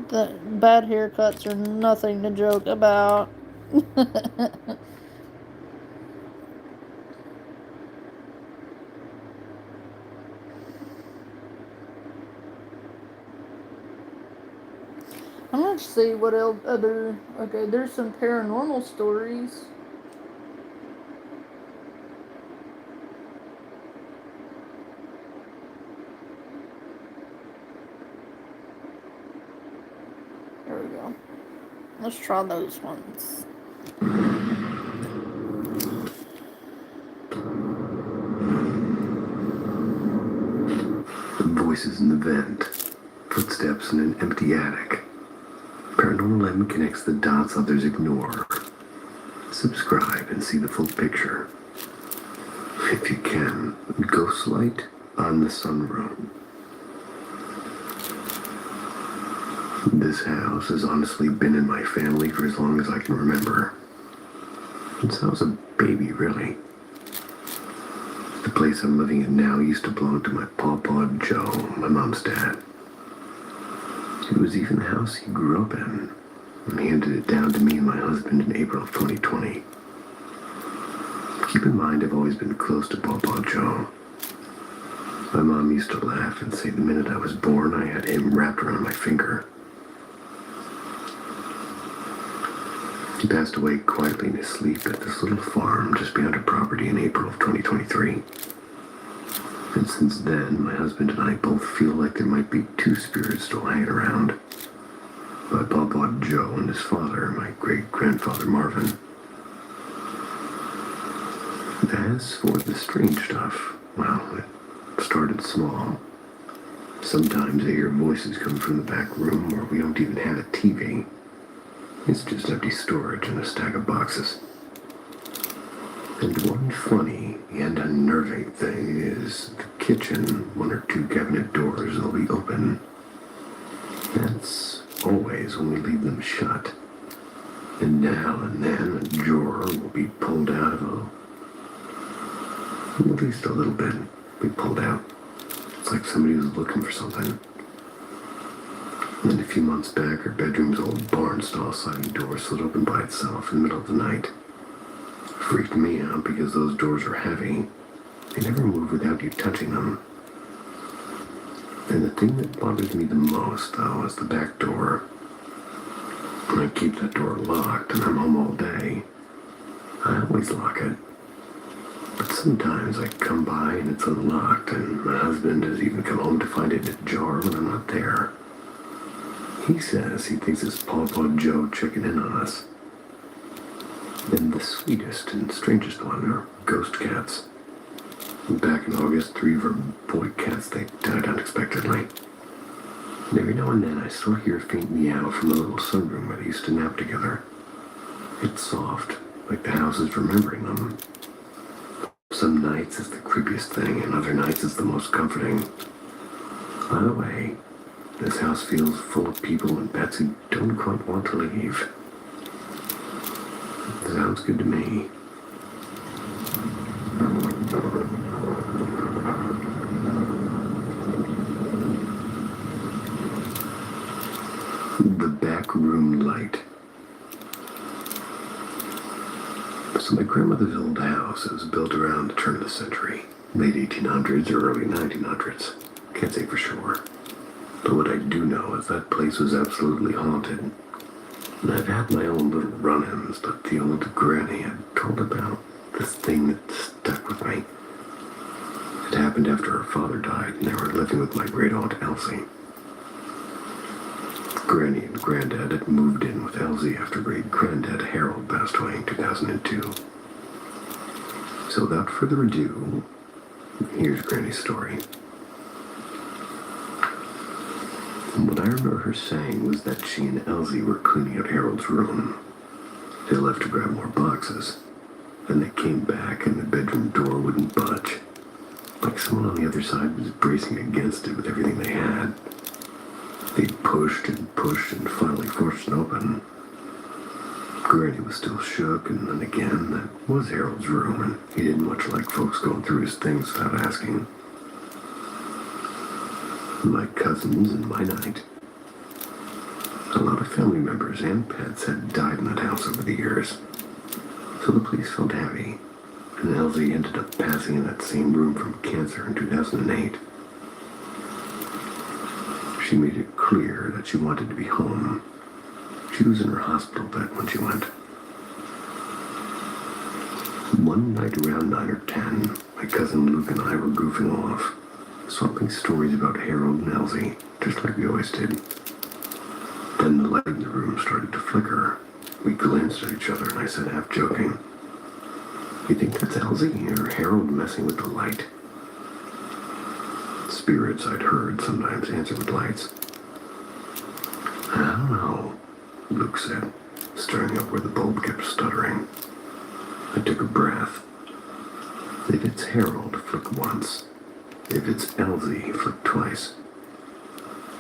The bad haircuts are nothing to joke about. I'm gonna see what else other. Okay, there's some paranormal stories. There we go. Let's try those ones. Voices in the vent. Footsteps in an empty attic. Paranormal M connects the dots others ignore. Subscribe and see the full picture. If you can, Ghostlight on the Sunroom. This house has honestly been in my family for as long as I can remember. Since I was a baby, really. The place I'm living in now used to belong to my pawpaw Joe, my mom's dad. It was even the house he grew up in, and he handed it down to me and my husband in April of 2020. Keep in mind, I've always been close to pawpaw Joe. My mom used to laugh and say the minute I was born, I had him wrapped around my finger. He passed away quietly in his sleep at this little farm just beyond our property in April of 2023. And since then, my husband and I both feel like there might be two spirits still hanging around. My pawpaw Joe and his father, my great-grandfather Marvin. As for the strange stuff, well, it started small. Sometimes I hear voices coming from the back room where we don't even have a TV. It's just empty storage and a stack of boxes. And one funny and unnerving thing is the kitchen, one or two cabinet doors will be open. That's always when we leave them shut. And now and then a drawer will be pulled out of at least a little bit be pulled out. It's like somebody was looking for something. And then a few months back, our bedroom's old barn stall sliding door slid open by itself in the middle of the night. Freaked me out because those doors are heavy. They never move without you touching them. And the thing that bothers me the most, though, is the back door. When I keep that door locked and I'm home all day, I always lock it. But sometimes I come by and it's unlocked, and my husband has even come home to find it ajar when I'm not there. He says he thinks it's Pawpaw Joe checking in on us. And the sweetest and strangest one are ghost cats. Back in August, 3 of our boy cats, they died unexpectedly. And every now and then I still hear a faint meow from the little sunroom where they used to nap together. It's soft, like the house is remembering them. Some nights it's the creepiest thing, and other nights it's the most comforting. By the way, this house feels full of people and pets who don't quite want to leave. Sounds good to me. The back room light. So my grandmother's old house, it was built around the turn of the century, late 1800s or early 1900s. Can't say for sure. But what I do know is that place was absolutely haunted. And I've had my own little run-ins, but the old granny had told about this thing that stuck with me. It happened after her father died, and they were living with my great-aunt Elsie. Granny and Granddad had moved in with Elsie after great-granddad Harold passed away in 2002. So without further ado, here's Granny's story. And what I remember her saying was that she and Elsie were cleaning out Harold's room. They left to grab more boxes. Then they came back and the bedroom door wouldn't budge. Like someone on the other side was bracing against it with everything they had. They pushed and finally forced it open. Granny was still shook, and then again, that was Harold's room, and he didn't much like folks going through his things without asking. My cousins and my night. A lot of family members and pets had died in that house over the years. So the place felt heavy, and Elsie ended up passing in that same room from cancer in 2008. She made it clear that she wanted to be home. She was in her hospital bed when she went. One night around 9 or 10, my cousin Luke and I were goofing off, swapping stories about Harold and Elsie, just like we always did. Then the light in the room started to flicker. We glanced at each other and I said, half joking, "You think that's Elsie or Harold messing with the light?" Spirits, I'd heard, sometimes answer with lights. "I don't know," Luke said, staring up where the bulb kept stuttering. I took a breath. If it's Harold, flick once. If it's Elsie, flick twice.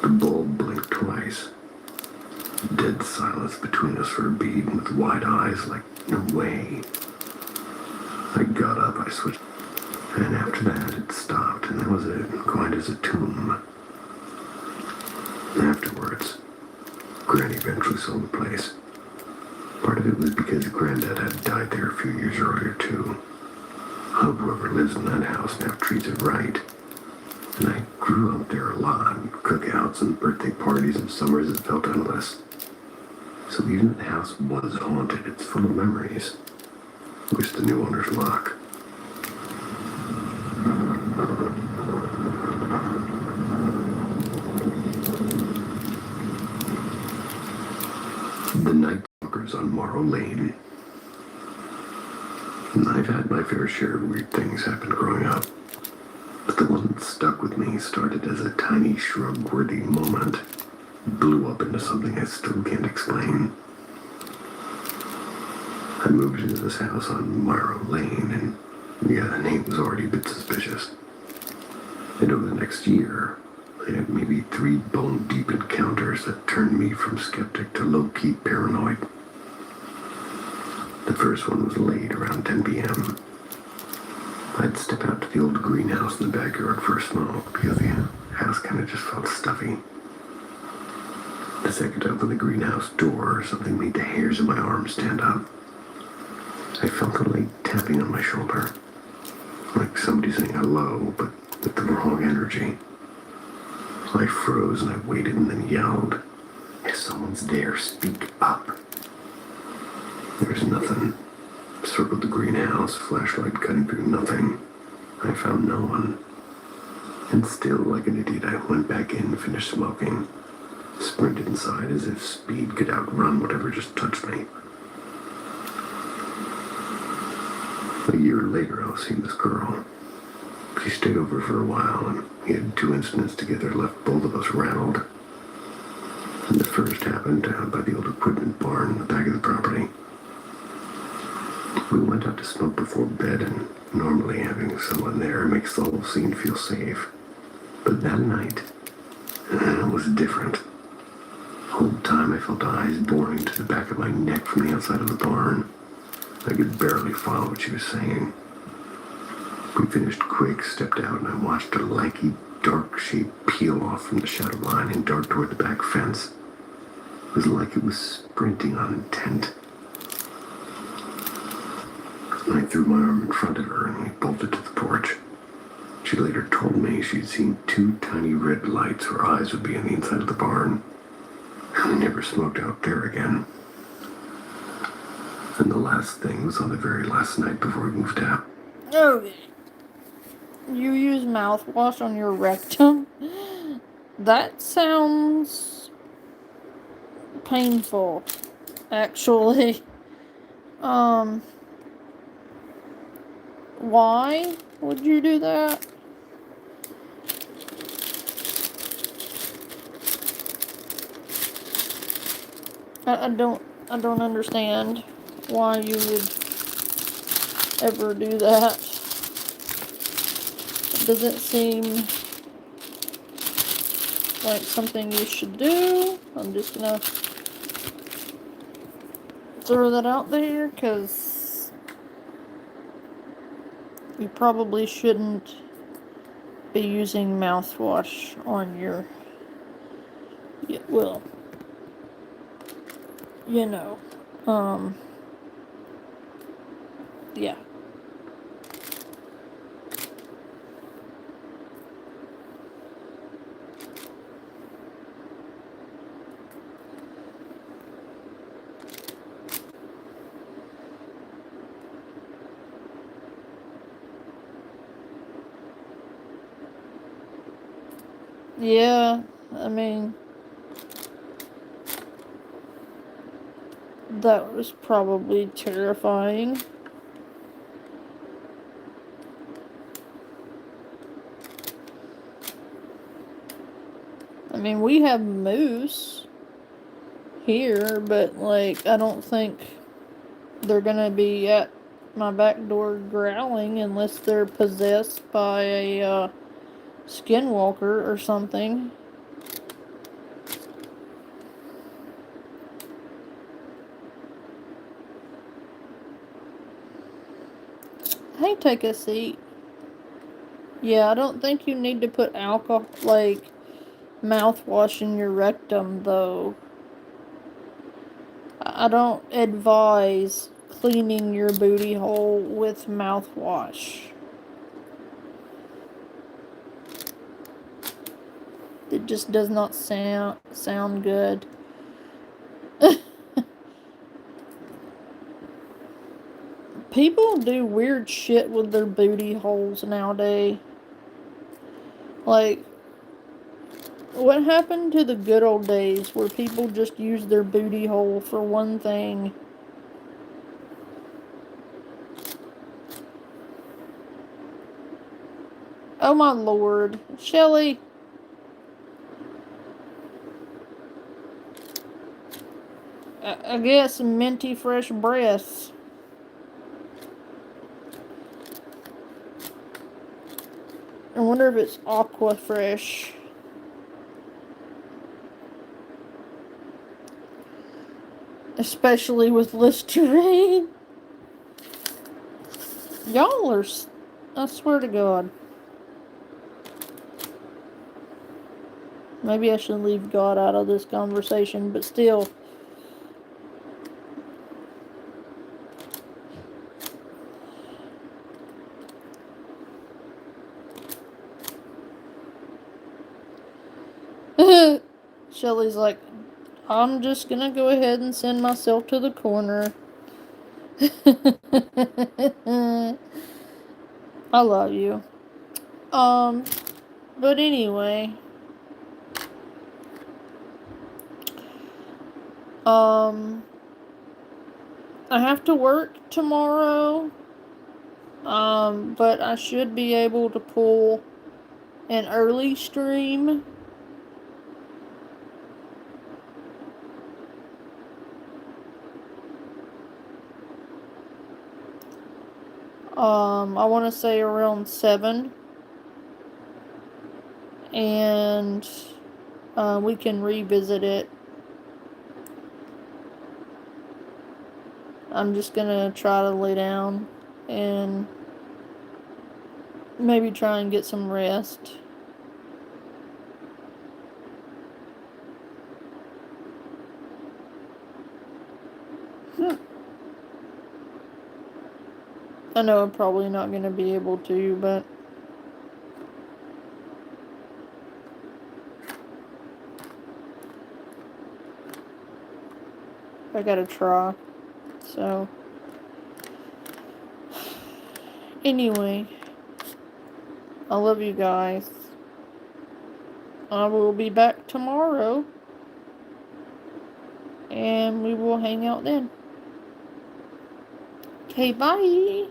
The bulb blinked twice. Dead silence between us for a beat, and with wide eyes like, no way. I got up, I switched, and after that it stopped, and that was it, quiet as a tomb. Afterwards, Granny eventually sold the place. Part of it was because Granddad had died there a few years earlier, too. Hope whoever lives in that house now treats it right. And I grew up there a lot, cookouts and birthday parties and summers that felt endless. So even if the house was haunted, it's full of memories. Wish the new owners luck. The Night Walkers on Morrow Lane. I've had my fair share of weird things happen growing up. But the one that stuck with me started as a tiny shrug-worthy moment. Blew up into something I still can't explain. I moved into this house on Morrow Lane, and yeah, the name was already a bit suspicious. And over the next year, I had maybe 3 bone-deep encounters that turned me from skeptic to low-key paranoid. The first one was late, around 10 p.m. I'd step out to the old greenhouse in the backyard for a smoke because the house kind of just felt stuffy. The second I opened the greenhouse door, something made the hairs of my arms stand up. I felt a light tapping on my shoulder, like somebody saying hello, but with the wrong energy. I froze and I waited and then yelled, "If someone's there, speak up." There was nothing. Circled the greenhouse, flashlight cutting through nothing. I found no one. And still, like an idiot, I went back in and finished smoking. Sprinted inside as if speed could outrun whatever just touched me. A year later, I was seeing this girl. She stayed over for a while, and we had 2 incidents together left both of us rattled. And the first happened by the old equipment barn in the back of the property. We went out to smoke before bed, and normally having someone there makes the whole scene feel safe. But that night, it was different. The whole time I felt eyes boring to the back of my neck from the outside of the barn. I could barely follow what she was saying. We finished quick, stepped out, and I watched a lanky, dark shape peel off from the shadow line and dart toward the back fence. It was like it was sprinting on intent. I threw my arm in front of her and we bolted to the porch. She later told me she'd seen 2 tiny red lights where eyes would be on the inside of the barn. And we never smoked out there again. And the last thing was on the very last night before we moved out. Okay. You use mouthwash on your rectum? That sounds painful, actually. Why would you do that? I don't understand why you would ever do that. It doesn't seem like something you should do. I'm just gonna throw that out there, because you probably shouldn't be using mouthwash on your, well, you know, yeah. Yeah, I mean, that was probably terrifying. I mean, we have moose here, but, like, I don't think they're gonna be at my back door growling unless they're possessed by a, skinwalker or something. Hey, take a seat. Yeah, I don't think you need to put alcohol, like, mouthwash in your rectum, though. I don't advise cleaning your booty hole with mouthwash. It just does not sound good. People do weird shit with their booty holes nowadays. Like, what happened to the good old days where people just used their booty hole for one thing? Oh my lord. Shelly. I guess minty fresh breaths. I wonder if it's aqua fresh. Especially with Listerine. Y'all are... I swear to God. Maybe I should leave God out of this conversation, but still. Shelly's like, I'm just gonna go ahead and send myself to the corner. I love you. But anyway. I have to work tomorrow. But I should be able to pull an early stream. I want to say around 7. And we can revisit it. I'm just gonna try to lay down and maybe try and get some rest. I know I'm probably not gonna be able to, but I gotta try. So, anyway, I love you guys. I will be back tomorrow, and we will hang out then. Okay, bye.